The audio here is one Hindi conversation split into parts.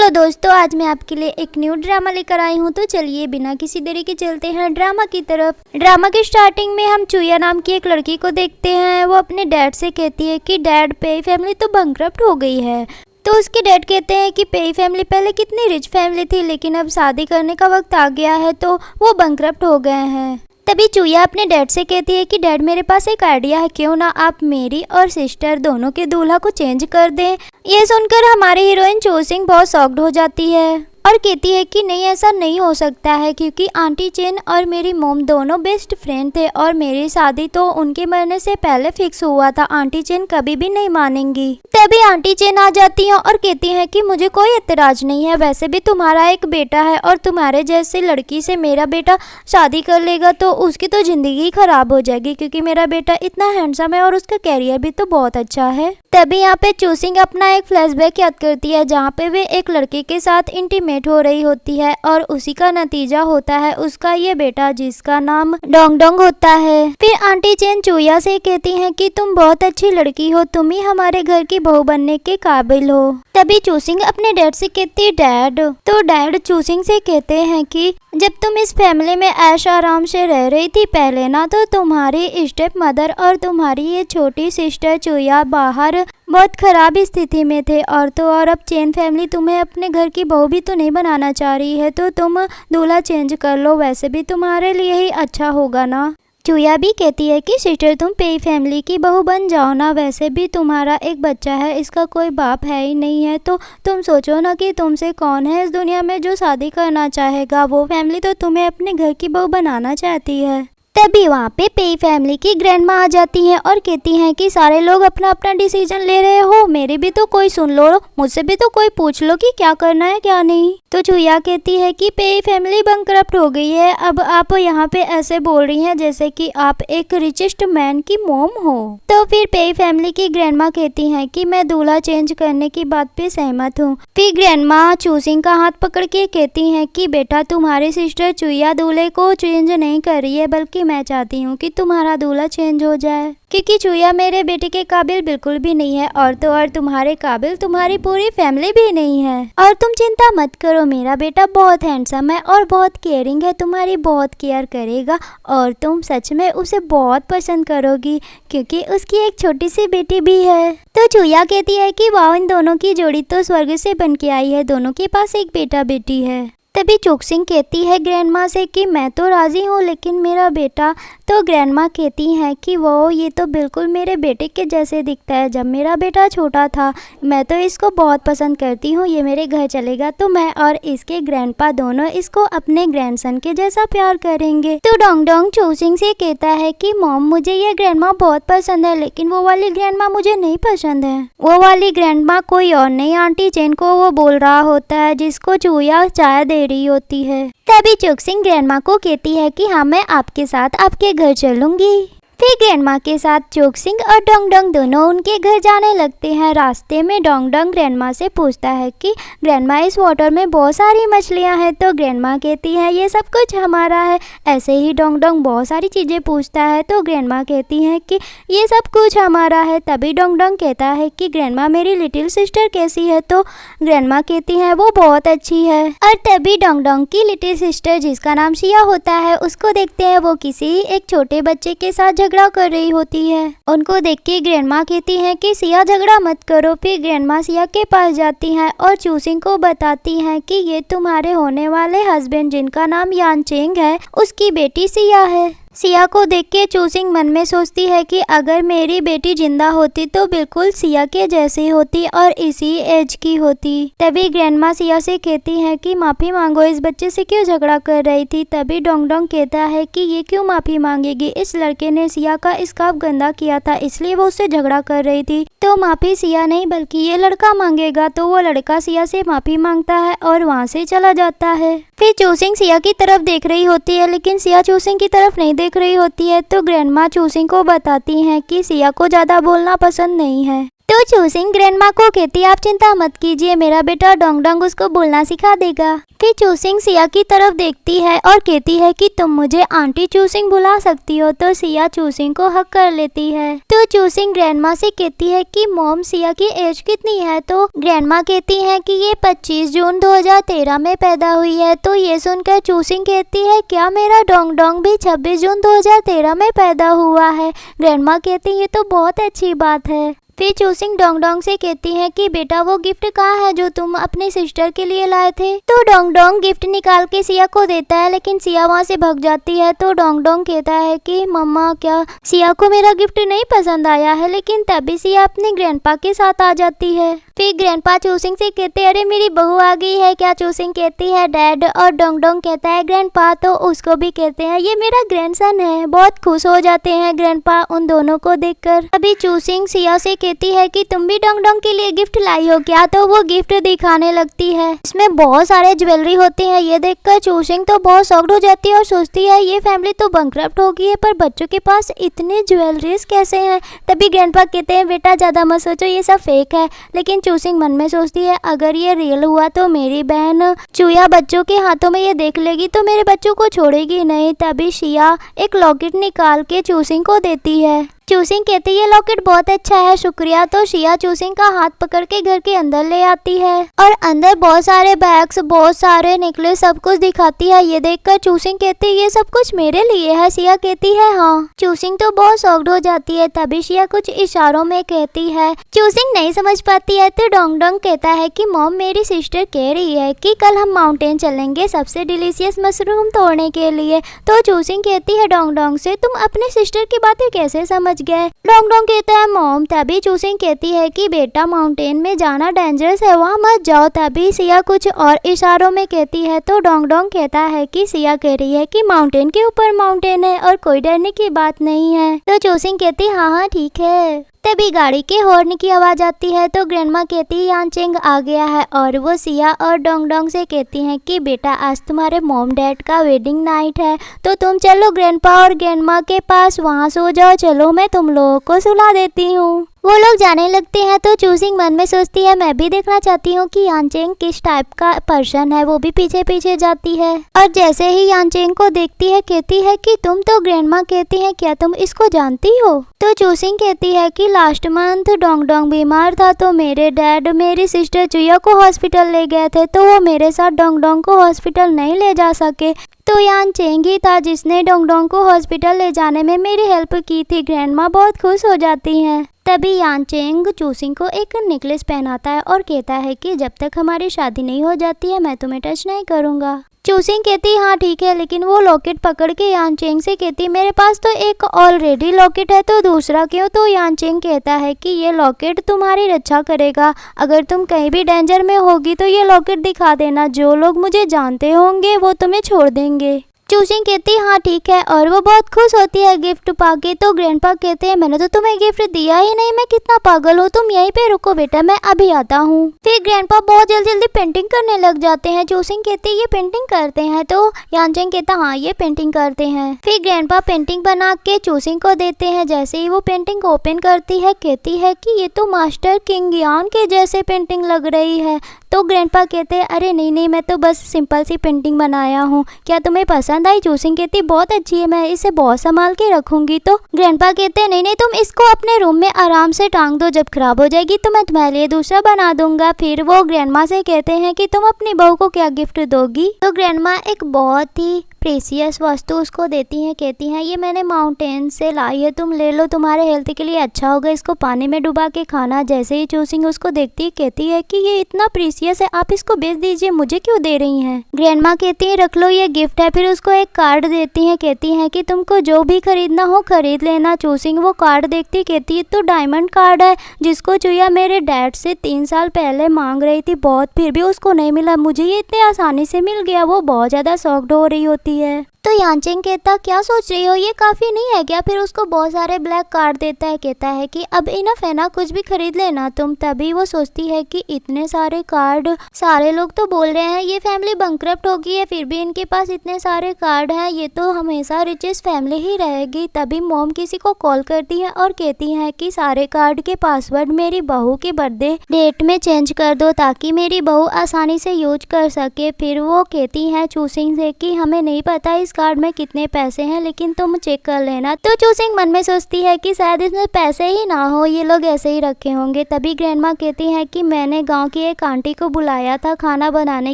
हेलो दोस्तों, आज मैं आपके लिए एक न्यू ड्रामा लेकर आई हूँ। तो चलिए बिना किसी देरी के चलते हैं ड्रामा की तरफ। ड्रामा के स्टार्टिंग में हम चुया नाम की एक लड़की को देखते हैं। वो अपने डैड से कहती है कि डैड, पेई फैमिली तो बैंकरप्ट हो गई है। तो उसके डैड कहते हैं कि पेई फैमिली पहले कितनी रिच फैमिली थी, लेकिन अब शादी करने का वक्त आ गया है तो वो बैंकरप्ट हो गए हैं। तभी चुया अपने डैड से कहती है कि डैड, मेरे पास एक आइडिया है, क्यों ना आप मेरी और सिस्टर दोनों के दूल्हा को चेंज कर दें। ये सुनकर हमारी हीरोइन चोसिंग बहुत शॉक्ड हो जाती है और कहती है कि नहीं, ऐसा नहीं हो सकता है, क्योंकि आंटी चेन और मेरी मॉम दोनों बेस्ट फ्रेंड थे और मेरी शादी तो उनके मरने से पहले फिक्स हुआ था। आंटी चेन कभी भी नहीं मानेंगी। तभी आंटी चेन आ जाती हैं और कहती हैं कि मुझे कोई एतराज नहीं है, वैसे भी तुम्हारा एक बेटा है और तुम्हारे जैसी लड़की से मेरा बेटा शादी कर लेगा तो उसकी तो जिंदगी खराब हो जाएगी, क्योंकि मेरा बेटा इतना हैंडसम है और उसका कैरियर भी तो बहुत अच्छा है। तभी यहाँ पे चूसिंग अपना एक फ्लैशबैक याद करती है, जहाँ पे वे एक लड़के के साथ इंटीमेट हो रही होती है और उसी का नतीजा होता है उसका ये बेटा, जिसका नाम डोंग डोंग होता है। फिर आंटी चेन चुया से कहती हैं कि तुम बहुत अच्छी लड़की हो, तुम ही हमारे घर की बहू बनने के काबिल हो। तभी चूसिंग अपने डैड से कहती है डैड। तो डैड चूसिंग से कहते हैं कि जब तुम इस फैमिली में ऐश आराम से रह रही थी पहले ना, तो तुम्हारी स्टेप मदर और तुम्हारी ये छोटी सिस्टर चुया बाहर बहुत खराब स्थिति में थे, और तो और अब चेन फैमिली तुम्हें अपने घर की बहू भी तो नहीं बनाना चाह रही है, तो तुम दूल्हा चेंज कर लो, वैसे भी तुम्हारे लिए ही अच्छा होगा ना। चुया भी कहती है कि सिस्टर, तुम पेई फैमिली की बहू बन जाओ ना, वैसे भी तुम्हारा एक बच्चा है, इसका कोई बाप है ही नहीं है, तो तुम सोचो ना कि तुमसे कौन है इस दुनिया में जो शादी करना चाहेगा। वो फैमिली तो तुम्हें अपने घर की बहू बनाना चाहती है। तभी वहाँ पे पेई फैमिली की ग्रैंडमा आ जाती हैं और कहती हैं कि सारे लोग अपना अपना डिसीजन ले रहे हो, मेरे भी तो कोई सुन लो, मुझसे भी तो कोई पूछ लो कि क्या करना है क्या नहीं। तो चुया कहती है कि पेई फैमिली बैंकरप्ट हो गई है, अब आप यहाँ पे ऐसे बोल रही हैं जैसे कि आप एक रिचेस्ट मैन की मॉम हो। तो फिर पेई फैमिली की ग्रैंडमा कहती हैं कि मैं दूल्हा चेंज करने की बात पे सहमत हूँ। फिर ग्रैंडमा चूसिंग का हाथ पकड़ के कहती हैं कि बेटा, तुम्हारी सिस्टर चुया दूल्हे को चेंज नहीं कर रही है, बल्कि मैं चाहती हूँ कि तुम्हारा दूल्हा चेंज हो जाए, क्योंकि चुया मेरे बेटे के काबिल बिल्कुल भी नहीं है, और तो और तुम्हारे काबिल तुम्हारी पूरी फैमिली भी नहीं है। और तुम चिंता मत करो, मेरा बेटा बहुत हैंडसम है और बहुत केयरिंग है, तुम्हारी बहुत केयर करेगा और तुम सच में उसे बहुत पसंद करोगी, क्योंकि उसकी एक छोटी सी बेटी भी है। तो चुया कहती है कि वाह, इन दोनों की जोड़ी तो स्वर्ग से बन के आई है, दोनों के पास एक बेटा बेटी है। तभी चोक्सिंग कहती है ग्रैंडमा से कि मैं तो राजी हूँ, लेकिन मेरा बेटा। तो ग्रैंडमा कहती हैं कि वो ये तो बिल्कुल मेरे बेटे के जैसे दिखता है, जब मेरा बेटा छोटा था मैं तो इसको बहुत पसंद करती हूँ, ये मेरे घर चलेगा तो मैं और इसके ग्रैंडपा दोनों इसको अपने ग्रैंडसन के जैसा प्यार करेंगे। तो डोंग डोंग चोक्सिंग से कहता है कि मॉम, मुझे ये ग्रैंडमा बहुत पसंद है, लेकिन वो वाली ग्रैंडमा मुझे नहीं पसंद है। वो वाली ग्रैंडमा कोई और नहीं, आंटी चेन को वो बोल रहा होता है, जिसको चुया चाय दे रही होती है। तभी चोक्सिंग ग्रैंडमा को कहती है कि हाँ, मैं आपके साथ आपके घर चलूंगी। फिर ग्रैंडमा के साथ चोक्सिंग और डोंग डोंग दोनों उनके घर जाने लगते हैं। रास्ते में डोंग डोंग ग्रैंडमा से पूछता है कि ग्रैंडमा, इस वाटर में बहुत सारी मछलियां हैं। तो ग्रैंडमा कहती है ये सब कुछ हमारा है। ऐसे ही डोंग डोंग बहुत सारी चीज़ें पूछता है, तो ग्रैंडमा कहती है कि ये सब कुछ हमारा है। तभी डोंग डोंग कहता है कि ग्रैंडमा, मेरी लिटिल सिस्टर कैसी है? तो ग्रैंडमा कहती है वो बहुत अच्छी है। और तभी डोंग डोंग की लिटिल सिस्टर, जिसका नाम सिया होता है, उसको देखते हैं वो किसी एक छोटे बच्चे के साथ झगड़ा कर रही होती है। उनको देख के ग्रैंडमा कहती हैं कि सिया, झगड़ा मत करो। फिर ग्रैंडमा सिया के पास जाती हैं और चूसिंग को बताती हैं कि ये तुम्हारे होने वाले हस्बैंड, जिनका नाम यानचेंग है, उसकी बेटी सिया है। सिया को देख के चूसिंग मन में सोचती है कि अगर मेरी बेटी जिंदा होती तो बिल्कुल सिया के जैसी होती और इसी एज की होती। तभी ग्रैंडमा सिया से कहती है कि माफी मांगो, इस बच्चे से क्यों झगड़ा कर रही थी। तभी डोंग डोंग कहता है कि ये क्यों माफी मांगेगी, इस लड़के ने सिया का स्कार्फ गंदा किया था, इसलिए वो उससे झगड़ा कर रही थी, तो माफी सिया नहीं बल्कि ये लड़का मांगेगा। तो वो लड़का सिया से माफी मांगता है और वहाँ से चला जाता है। फिर चूसिंग सिया की तरफ देख रही होती है, लेकिन सिया चूसिंग की तरफ नहीं देख रही होती है। तो ग्रैंडमा चूसिंग को बताती हैं कि सिया को ज्यादा बोलना पसंद नहीं है। तो चूसिंग ग्रैंडमा को कहती आप चिंता मत कीजिए, मेरा बेटा डोंग डोंग उसको बोलना सिखा देगा। फिर चूसिंग सिया की तरफ देखती है और कहती है कि तुम मुझे आंटी चूसिंग बुला सकती हो। तो सिया चूसिंग को हक कर लेती है। तो चूसिंग ग्रैंडमा से कहती है कि मॉम सिया की एज कितनी है। तो ग्रैंडमा कहती है कि ये 25 जून 2013 में पैदा हुई है। तो ये सुनकर चूसिंग कहती है क्या मेरा डोंग डोंग भी 26 जून 2013 में पैदा हुआ है। ग्रैंडमा कहती है ये तो बहुत अच्छी बात है। फिर चूसिंग डोंग डोंग से कहती है कि बेटा वो गिफ्ट कहाँ है जो तुम अपने सिस्टर के लिए लाए थे। तो डोंग डोंग गिफ्ट निकाल के सिया को देता है, लेकिन सिया वहाँ से भाग जाती है। तो डोंग डोंग कहता है कि मम्मा क्या सिया को मेरा गिफ्ट नहीं पसंद आया है। लेकिन तभी सिया अपने ग्रैंडपा के साथ आ जाती है। फिर ग्रैंडपा चूसिंग से कहते हैं अरे मेरी बहू आ गई है क्या। चूसिंग कहती है डैड, और डोंग डोंग कहता है ग्रैंडपा। तो उसको भी कहते हैं ये मेरा ग्रैंडसन है। बहुत खुश हो जाते हैं ग्रैंडपा उन दोनों को देखकर। अभी चूसिंग सिया से कहती है कि तुम भी डोंग डोंग के लिए गिफ्ट लाई हो क्या। तो वो गिफ्ट दिखाने लगती है, इसमें बहुत सारे ज्वेलरी होते हैं। ये देखकर चूसिंग तो बहुत शॉक्ड हो जाती है और सोचती है ये फैमिली तो बैंकरप्ट हो गई है, पर बच्चों के पास इतने ज्वेलरीज कैसे हैं। तभी ग्रैंडपा कहते हैं बेटा ज्यादा मत सोचो, ये सब फेक है। लेकिन चूसिंग मन में सोचती है अगर ये रियल हुआ तो मेरी बहन चूया बच्चों के हाथों में ये देख लेगी तो मेरे बच्चों को छोड़ेगी नहीं। तभी सिया एक लॉकेट निकाल के चूसिंग को देती है। चूसिंग कहती है ये लॉकेट बहुत अच्छा है, शुक्रिया। तो सिया चूसिंग का हाथ पकड़ के घर के अंदर ले आती है और अंदर बहुत सारे बैग्स, बहुत सारे नेकलेस, सब कुछ दिखाती है। ये देखकर चूसिंग कहती है ये सब कुछ मेरे लिए है। सिया कहती है हाँ। चूसिंग तो बहुत शॉक्ड हो जाती है। तभी सिया कुछ इशारों में कहती है। चूसिंग नहीं समझ पाती है तो डोंग डोंग कहता है कि मॉम मेरी सिस्टर कह रही है कि कल हम माउंटेन चलेंगे सबसे डिलीशियस मशरूम तोड़ने के लिए। तो चूसिंग कहती है डोंग डोंग से तुम अपने सिस्टर की बातें कैसे समझ गए। डोंग डोंग कहता है मॉम। तभी चूसिंग कहती है कि बेटा माउंटेन में जाना डेंजरस है, वहाँ मत जाओ। तभी सिया कुछ और इशारों में कहती है। तो डोंग डोंग कहता है कि सिया कह रही है कि माउंटेन के ऊपर माउंटेन है और कोई डरने की बात नहीं है। तो चूसिंग कहती हाँ हाँ ठीक है। तभी गाड़ी के हॉर्न की आवाज आती है। तो ग्रैंडमा कहती है यांचेंग आ गया है और वो सिया और डोंग डोंग से कहती हैं कि बेटा आज तुम्हारे मॉम डैड का वेडिंग नाइट है, तो तुम चलो ग्रैंडपा और ग्रैंडमा के पास, वहाँ सो जाओ। चलो मैं तुम लोगों को सुला देती हूँ। वो लोग जाने लगते हैं। तो चूसिंग मन में सोचती है मैं भी देखना चाहती हूँ कि यांचेंग किस टाइप का पर्सन है। वो भी पीछे पीछे जाती है और जैसे ही यांचेंग को देखती है कहती है कि तुम तो ग्रैंडमा कहती है क्या तुम इसको जानती हो। तो चूसिंग कहती है कि लास्ट मंथ डोंग डोंग बीमार था तो मेरे डैड मेरी सिस्टर चुया को हॉस्पिटल ले गए थे, तो वो मेरे साथ डोंग डोंग को हॉस्पिटल नहीं ले जा सके। तो यांचेंग ही था जिसने डोंग डोंग को हॉस्पिटल ले जाने में मेरी हेल्प की थी। ग्रैंडमा बहुत खुश हो जाती हैं। तभी यांचेंग चूसिंग को एक नेकलेस पहनाता है और कहता है कि जब तक हमारी शादी नहीं हो जाती है मैं तुम्हें टच नहीं करूँगा। चूसिंग कहती हाँ ठीक है, लेकिन वो लॉकेट पकड़ के यांचेंग से कहती मेरे पास तो एक ऑलरेडी लॉकेट है तो दूसरा क्यों। तो यांचेंग कहता है कि ये लॉकेट तुम्हारी रक्षा करेगा, अगर तुम कहीं भी डेंजर में होगी तो ये लॉकेट दिखा देना, जो लोग मुझे जानते होंगे वो तुम्हें छोड़ देंगे। चूसिंग कहती हाँ ठीक है और वो बहुत खुश होती है गिफ्ट पाके। तो ग्रैंडपा कहते हैं मैंने तो तुम्हें गिफ्ट दिया ही नहीं, मैं कितना पागल हूँ, तुम यहीं पे रुको बेटा मैं अभी आता हूँ। फिर ग्रैंडपा बहुत जल्दी पेंटिंग करने लग जाते हैं। चूसिंग कहती है ये पेंटिंग करते हैं। तो यांचेंग कहता हाँ ये पेंटिंग करते हैं। फिर ग्रैंडपा पेंटिंग बना के चूसिंग को देते हैं। जैसे ही वो पेंटिंग ओपन करती है कहती है कि ये तो मास्टर किंग यान के जैसे पेंटिंग लग रही है। तो ग्रैंडपा कहते हैं अरे नहीं मैं तो बस सिंपल सी पेंटिंग बनाया हूँ, क्या तुम्हें पसंद आई। चूसिंग कहती बहुत अच्छी है, मैं इसे बहुत संभाल के रखूंगी। तो ग्रैंडपा कहते हैं नहीं तुम इसको अपने रूम में आराम से टांग दो, जब खराब हो जाएगी तो मैं तुम्हारे लिए दूसरा बना दूंगा। फिर वो ग्रैंडमा से कहते हैं कि तुम अपनी बहू को क्या गिफ्ट दोगी। तो ग्रैंडमा एक बहुत ही प्रेसियस वस्तु उसको देती हैं। कहती हैं ये मैंने माउंटेन से लाई है, तुम ले लो, तुम्हारे हेल्थ के लिए अच्छा होगा, इसको पानी में डुबा के खाना। जैसे ही चूसिंग उसको देखती है कहती है कि ये इतना प्रीसियस है, आप इसको बेच दीजिए, मुझे क्यों दे रही हैं। ग्रैंडमा कहती है रख लो ये गिफ्ट है। फिर उसको एक कार्ड देती हैं। कहती हैं कि तुमको जो भी खरीदना हो खरीद लेना। चूसिंग वो कार्ड देखती कहती है तो डायमंड कार्ड है जिसको चुया मेरे डैड से 3 साल पहले मांग रही थी बहुत, फिर भी उसको नहीं मिला, मुझे ये इतने आसानी से मिल गया। वो बहुत ज़्यादा शॉक्ड हो रही होती है। तो यांचेंग कहता क्या सोच रही हो, ये काफ़ी नहीं है क्या? फिर उसको बहुत सारे ब्लैक कार्ड देता है, कहता है कि अब इनफ है ना, कुछ भी खरीद लेना तुम। तभी वो सोचती है कि इतने सारे कार्ड, सारे लोग तो बोल रहे हैं ये फैमिली बैंकरप्ट हो गई है, फिर भी इनके पास इतने सारे कार्ड हैं, ये तो हमेशा रिचेस्ट फैमिली ही रहेगी। तभी मॉम किसी को कॉल करती है और कहती है कि सारे कार्ड के पासवर्ड मेरी बहू के बर्थडे डेट में चेंज कर दो ताकि मेरी बहू आसानी से यूज कर सके। फिर वो कहती है चूसिंग से कि हमें नहीं पता इस कार्ड में कितने पैसे हैं, लेकिन तुम चेक कर लेना। तो चूसिंग मन में सोचती है कि शायद इसमें पैसे ही ना हो, ये लोग ऐसे ही रखे होंगे। तभी ग्रैंडमा कहती है कि मैंने गांव की एक आंटी को बुलाया था खाना बनाने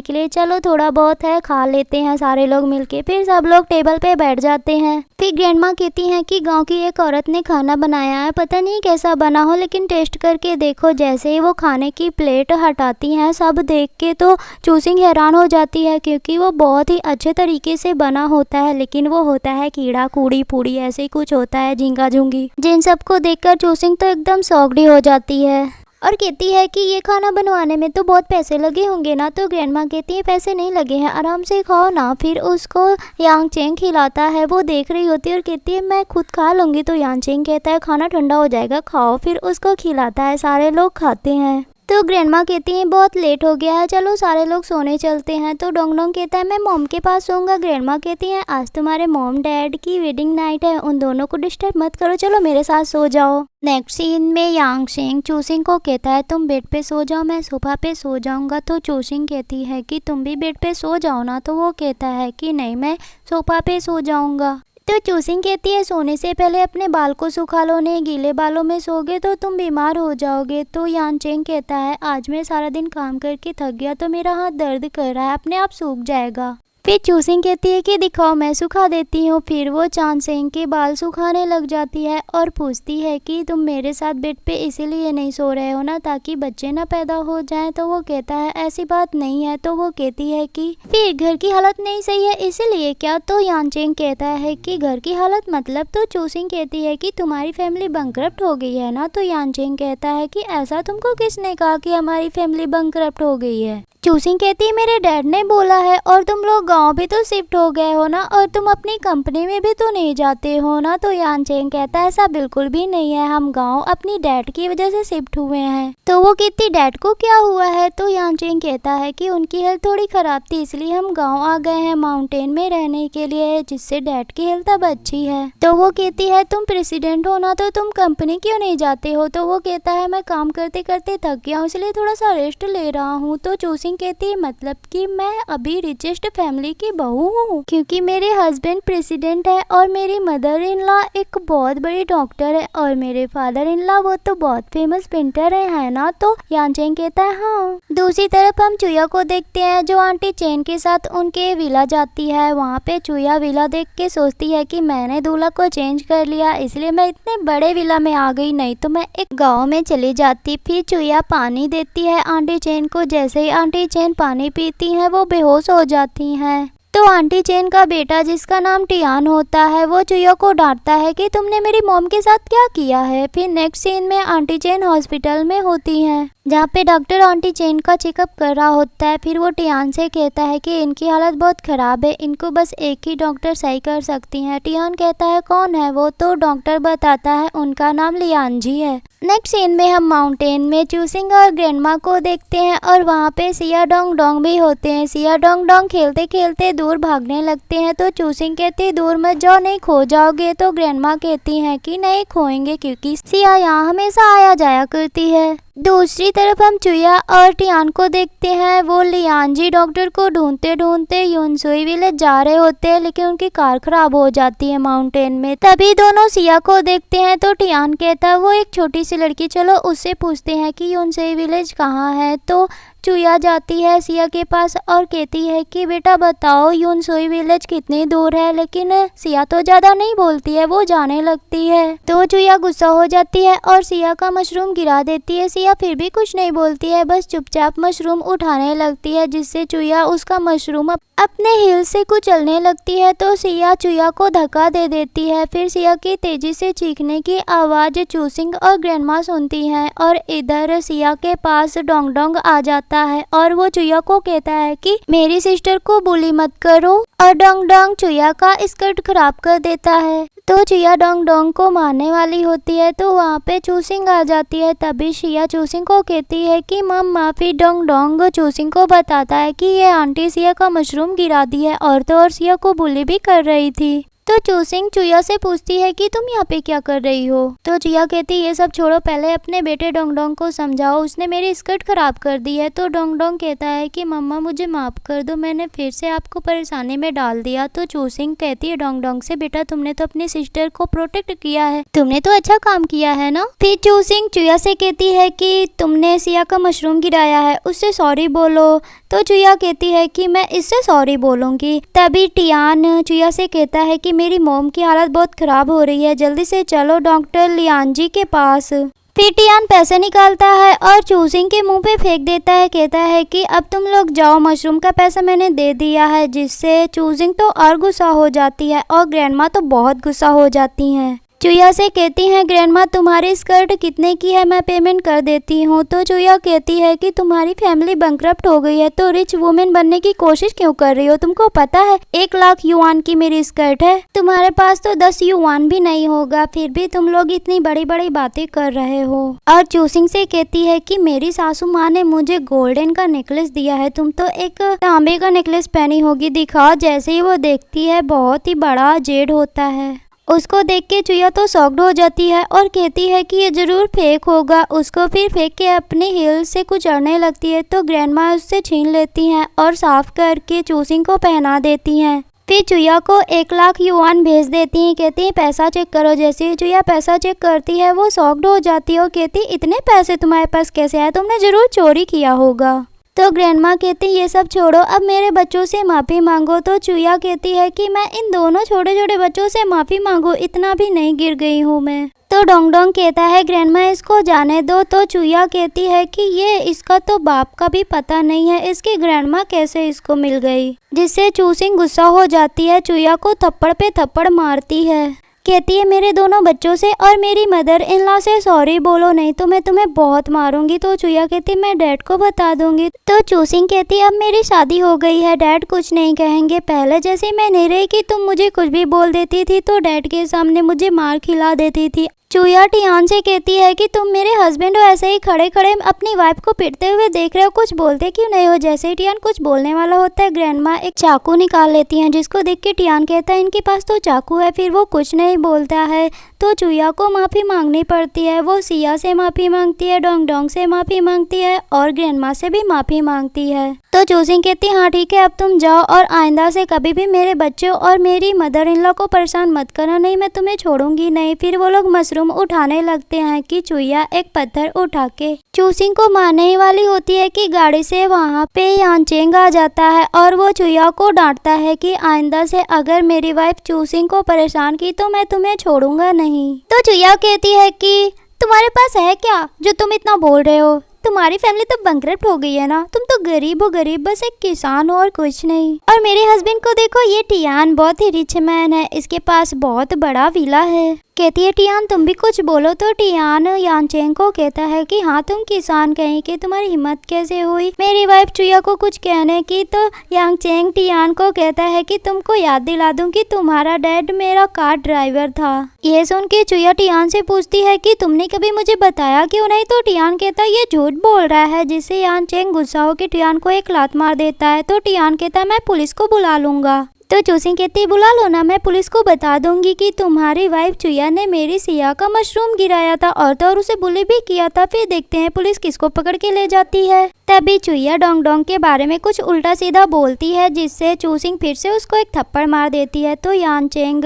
के लिए, चलो थोड़ा बहुत है खा लेते हैं सारे लोग मिलके। फिर सब लोग टेबल पे बैठ जाते हैं। फिर ग्रैंडमा कहती हैं कि गांव की एक औरत ने खाना बनाया है, पता नहीं कैसा बना हो, लेकिन टेस्ट करके देखो। जैसे ही वो खाने की प्लेट हटाती हैं, सब देख के तो चूसिंग हैरान हो जाती है क्योंकि वो बहुत ही अच्छे तरीके से बना होता है, लेकिन वो होता है कीड़ा कूड़ी पूड़ी ऐसे ही कुछ होता है, झींगा झूंगी। जिन सबको देखकर चूसिंग तो एकदम सौगड़ी हो जाती है और कहती है कि ये खाना बनवाने में तो बहुत पैसे लगे होंगे ना। तो ग्रैंडमा कहती है पैसे नहीं लगे हैं, आराम से खाओ ना। फिर उसको यांगचेंग खिलाता है, वो देख रही होती है और कहती है मैं खुद खा लूँगी। तो यांगचेंग कहता है खाना ठंडा हो जाएगा, खाओ। फिर उसको खिलाता है, सारे लोग खाते हैं। तो ग्रैंडमा कहती हैं बहुत लेट हो गया है, चलो सारे लोग सोने चलते हैं। तो डोंग डोंग कहता है मैं मॉम के पास सोऊंगा। ग्रैंडमा कहती हैं आज तुम्हारे मॉम डैड की वेडिंग नाइट है, उन दोनों को डिस्टर्ब मत करो, चलो मेरे साथ सो जाओ। नेक्स्ट सीन में यांगचेंग चूसिंग को कहता है तुम बेड पे सो जाओ, मैं सोफा पे सो जाऊंगा। तो चूसिंग कहती है कि तुम भी बेड पे सो जाओ ना। तो वो कहता है कि नहीं, मैं सोफा पे सो जाऊंगा। तो चूसिंग कहती है सोने से पहले अपने बाल को सुखा लो, नहीं गीले बालों में सोगे तो तुम बीमार हो जाओगे। तो यांगचेंग कहता है आज मैं सारा दिन काम करके थक गया तो मेरा हाथ दर्द कर रहा है, अपने आप सूख जाएगा। फिर चूसिंग कहती है कि दिखाओ मैं सुखा देती हूँ। फिर वो यांगचेंग के बाल सुखाने लग जाती है और पूछती है कि तुम मेरे साथ बेड पे इसीलिए नहीं सो रहे हो ना ताकि बच्चे ना पैदा हो जाएं। तो वो कहता है ऐसी बात नहीं है। तो वो कहती है कि फिर घर की हालत नहीं सही है इसीलिए क्या? तो यांगचेंग कहता है कि घर की हालत मतलब? तो चूसिंग कहती है कि तुम्हारी फैमिली बैंकरप्ट हो गई है ना। तो यांगचेंग कहता है कि ऐसा तुमको किसने कहा कि हमारी फैमिली बैंकरप्ट हो गई है? चूसिंग कहती है मेरे डैड ने बोला है, और तुम लोग गांव भी तो शिफ्ट हो गए हो ना, और तुम अपनी कंपनी में भी तो नहीं जाते हो ना। तो यांगचेंग कहता है ऐसा बिल्कुल भी नहीं है, हम गांव अपनी डैड की वजह से शिफ्ट हुए हैं। तो वो कहती डैड को क्या हुआ है? तो यांगचेंग कहता है कि उनकी हेल्थ थोड़ी खराब थी इसलिए हम गाँव आ गए हैं माउंटेन में रहने के लिए, जिससे डैड की हेल्थ अब अच्छी है। तो वो कहती है तुम प्रेसिडेंट हो ना, तो तुम कंपनी क्यों नहीं जाते हो? तो वो कहता है मैं काम करते करते थक गया हूँ इसलिए थोड़ा सा रेस्ट ले रहा हूँ। तो चूसिंग कहती है मतलब कि मैं अभी रिचेस्ट फैमिली की बहू हूँ क्योंकि मेरे हस्बैंड प्रेसिडेंट है और मेरी मदर इन लॉ एक बहुत बड़ी डॉक्टर है और मेरे फादर इन लॉ वो तो बहुत फेमस पेंटर है ना। तो यांगचेंग कहता है हाँ। दूसरी तरफ हम चुया को देखते हैं जो आंटी चेन के साथ उनके विला जाती है। वहाँ पे चुया विला देख के सोचती है कि मैंने दूल्हा को चेंज कर लिया इसलिए मैं इतने बड़े विला में आ गई, नहीं तो मैं एक गाँव में चली जाती। फिर चुया पानी देती है आंटी चेन को, जैसे ही आंटी चेन पानी पीती हैं वो बेहोश हो जाती हैं। तो आंटी चेन का बेटा जिसका नाम टियान होता है वो चुया को डांटता है कि तुमने मेरी मॉम के साथ क्या किया है। फिर नेक्स्ट सीन में आंटी चेन हॉस्पिटल में होती हैं जहाँ पे डॉक्टर आंटी चेन का चेकअप कर रहा होता है। फिर वो टियान से कहता है कि इनकी हालत बहुत ख़राब है, इनको बस एक ही डॉक्टर सही कर सकती हैं। टियान कहता है कौन है वो? तो डॉक्टर बताता है उनका नाम लियांजी है। नेक्स्ट सीन में हम माउंटेन में चूसिंग और ग्रैंडमा को देखते हैं और वहाँ पे सिया डोंग डोंग भी होते हैं। सिया डोंग डोंग खेलते खेलते दूर भागने लगते हैं। तो चूसिंग कहती है दूर मत जाओ, नहीं खो जाओगे। तो ग्रैंडमा कहती हैं कि नहीं खोएंगे क्योंकि सिया यहाँ हमेशा आया जाया करती है। दूसरी तरफ हम चुया और टियान को देखते हैं, वो लियांजी डॉक्टर को ढूंढते ढूंढते युनसुई विलेज जा रहे होते हैं लेकिन उनकी कार खराब हो जाती है माउंटेन में। तभी दोनों सिया को देखते हैं तो टियान कहता है वो एक छोटी सी लड़की, चलो उससे पूछते हैं कि युनसुई विलेज कहाँ है। तो चुया जाती है सिया के पास और कहती है कि बेटा बताओ युनसुई विलेज कितनी दूर है, लेकिन सिया तो ज़्यादा नहीं बोलती है, वो जाने लगती है। तो चुया गुस्सा हो जाती है और सिया का मशरूम गिरा देती है। सिया फिर भी कुछ नहीं बोलती है, बस चुपचाप मशरूम उठाने लगती है जिससे चुया उसका मशरूम अपने हिल से कुचलने लगती है। तो सिया चुया को धक्का दे देती है। फिर सिया की तेजी से चीखने की आवाज़ चूसिंग और ग्रैंडमा सुनती हैं और इधर सिया के पास डोंग डोंग आ जाता आता है और वो चुया को कहता है कि मेरी सिस्टर को बुली मत करो, और डोंग डोंग चुया का स्कर्ट खराब कर देता है। तो चुया डोंग डोंग को मारने वाली होती है तो वहाँ पे चूसिंग आ जाती है। तभी सिया चूसिंग को कहती है कि मम माफी। डोंग डोंग चूसिंग को बताता है कि ये आंटी सिया का मशरूम गिरा दी है और तो और सिया को बुली भी कर रही थी। तो चूसिंग चुया से पूछती है कि तुम यहाँ पे क्या कर रही हो। तो चुया कहती ये सब छोड़ो, पहले अपने बेटे डोंग डोंग को समझाओ, उसने मेरी स्कर्ट खराब कर दी है। तो डोंग डोंग कहता है कि मम्मा मुझे माफ कर दो, मैंने फिर से आपको परेशानी में डाल दिया। तो चूसिंग कहती है डोंग डोंग से, बेटा तुमने तो अपनी सिस्टर को प्रोटेक्ट किया है, तुमने तो अच्छा काम किया है ना। फिर चूसिंग चुया से कहती है कि तुमने सिया का मशरूम गिराया है, उससे सॉरी बोलो। तो चुया कहती है कि मैं इससे सॉरी बोलूंगी। तभी टियान चुया से कहता है कि मेरी मॉम की हालत बहुत खराब हो रही है, जल्दी से चलो डॉक्टर लियान जी के पास। फिर टियान पैसे निकालता है और चूसिंग के मुंह पे फेंक देता है, कहता है कि अब तुम लोग जाओ, मशरूम का पैसा मैंने दे दिया है। जिससे चूसिंग तो और गुस्सा हो जाती है और ग्रैंडमा तो बहुत गुस्सा हो जाती हैं। चुया से कहती हैं ग्रैंडमा तुम्हारी स्कर्ट कितने की है, मैं पेमेंट कर देती हूँ। तो चुया कहती है कि तुम्हारी फैमिली बैंकरप्ट हो गई है तो रिच वुमेन बनने की कोशिश क्यों कर रही हो, तुमको पता है 1 लाख युआन की मेरी स्कर्ट है, तुम्हारे पास तो 10 युआन भी नहीं होगा, फिर भी तुम लोग इतनी बड़ी बड़ी बातें कर रहे हो। और चूसिंग से कहती है कि मेरी सासू माँ ने मुझे गोल्डन का नेकलेस दिया है, तुम तो एक तांबे का नेकलेस पहनी होगी, दिखाओ। जैसे ही वो देखती है बहुत ही बड़ा जेड होता है। उसको देख के चुया तो शॉक्ड हो जाती है और कहती है कि ये जरूर फेक होगा। उसको फिर फेंक के अपने हील से कुछ अड़ने लगती है तो ग्रैंडमा उससे छीन लेती हैं और साफ करके चूसिंग को पहना देती हैं। फिर चुया को 1 लाख युआन भेज देती हैं, कहती हैं पैसा चेक करो। जैसे ही चुया पैसा चेक करती है वो शॉक्ड हो जाती है और कहती इतने पैसे तुम्हारे पास कैसे आए, तुमने जरूर चोरी किया होगा। तो ग्रैंडमा कहती ये सब छोड़ो, अब मेरे बच्चों से माफ़ी मांगो। तो चुया कहती है कि मैं इन दोनों छोटे छोटे बच्चों से माफ़ी मांगू, इतना भी नहीं गिर गई हूँ मैं। तो डोंग डोंग कहता है ग्रैंडमा इसको जाने दो। तो चुया कहती है कि ये इसका तो बाप का भी पता नहीं है, इसकी ग्रैंडमा कैसे इसको मिल गई। जिससे चूसिंग गुस्सा हो जाती है, चुया को थप्पड़ पे थप्पड़ मारती है, कहती है मेरे दोनों बच्चों से और मेरी मदर इन लॉ से सॉरी बोलो, नहीं तो मैं तुम्हें बहुत मारूंगी। तो चुया कहती मैं डैड को बता दूंगी। तो चूसिंग कहती अब मेरी शादी हो गई है, डैड कुछ नहीं कहेंगे, पहले जैसे मैं नहीं रही कि तुम मुझे कुछ भी बोल देती थी तो डैड के सामने मुझे मार खिला देती थी। चुया टियान से कहती है कि तुम मेरे हस्बैंड हो, ऐसे ही खड़े खड़े अपनी वाइफ को पीटते हुए देख रहे हो, कुछ बोलते क्यों नहीं हो। जैसे ही टियान कुछ बोलने वाला होता है ग्रैंडमा एक चाकू निकाल लेती हैं, जिसको देख के टियान कहता है इनके पास तो चाकू है, फिर वो कुछ नहीं बोलता है। तो चुया को माफ़ी मांगनी पड़ती है, वो सिया से माफ़ी मांगती है, डोंग डोंग से माफ़ी मांगती है और ग्रैंडमा से भी माफ़ी मांगती है। तो चूसिंग कहती हाँ ठीक है अब तुम जाओ और आइंदा से कभी भी मेरे बच्चों और मेरी मदर इन लॉ को परेशान मत करना, नहीं मैं तुम्हें छोड़ूंगी नहीं। फिर वो लोग मशरूम उठाने लगते हैं कि चुया एक पत्थर उठा के चूसिंग को मारने ही वाली होती है कि गाड़ी से वहाँ पे यांचेंग आ जाता है और वो चुया को डांटता है कि आइंदा से अगर मेरी वाइफ चूसिंग को परेशान की तो मैं तुम्हें छोड़ूंगा नहीं। तो चुया कहती है कि तुम्हारे पास है क्या जो तुम इतना बोल रहे हो, तुम्हारी फैमिली तो बैंकरप्ट हो गई है ना, तुम तो गरीब हो गरीब, बस एक किसान हो और कुछ नहीं। और मेरे हस्बैंड को देखो, ये टियान बहुत ही रिच मैन है, इसके पास बहुत बड़ा विला है। कहती है टियान तुम भी कुछ बोलो। तो टियान यांचेंग को कहता है कि हाँ तुम किसान कहीं के, तुम्हारी हिम्मत कैसे हुई मेरी वाइफ चुया को कुछ कहने की। तो यांचेंग टियान को कहता है कि तुमको याद दिला दूं कि तुम्हारा डैड मेरा कार ड्राइवर था। ये सुन के चुया टियान से पूछती है कि तुमने कभी मुझे बताया क्यों नहीं। तो टियान कहता है ये झूठ बोल रहा है, जिससे यांचेंग गुस्सा होकर टियान को एक लात मार देता है। तो टियान कहता है मैं पुलिस को बुला लूंगा। तो चूसिंग कहती बुला लो ना, मैं पुलिस को बता दूंगी कि तुम्हारी वाइफ चुया ने मेरी सिया का मशरूम गिराया था और तो और उसे बुली भी किया था। फिर देखते हैं पुलिस किसको पकड़ के ले जाती है। तभी चुया डोंग डोंग के बारे में कुछ उल्टा सीधा बोलती है, जिससे चूसिंग फिर से उसको एक थप्पड़ मार देती है। तो यांचेंग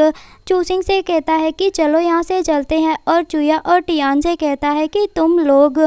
चूसिंग से कहता है कि चलो यहाँ से चलते हैं और चुया और टियान से कहता है कि तुम लोग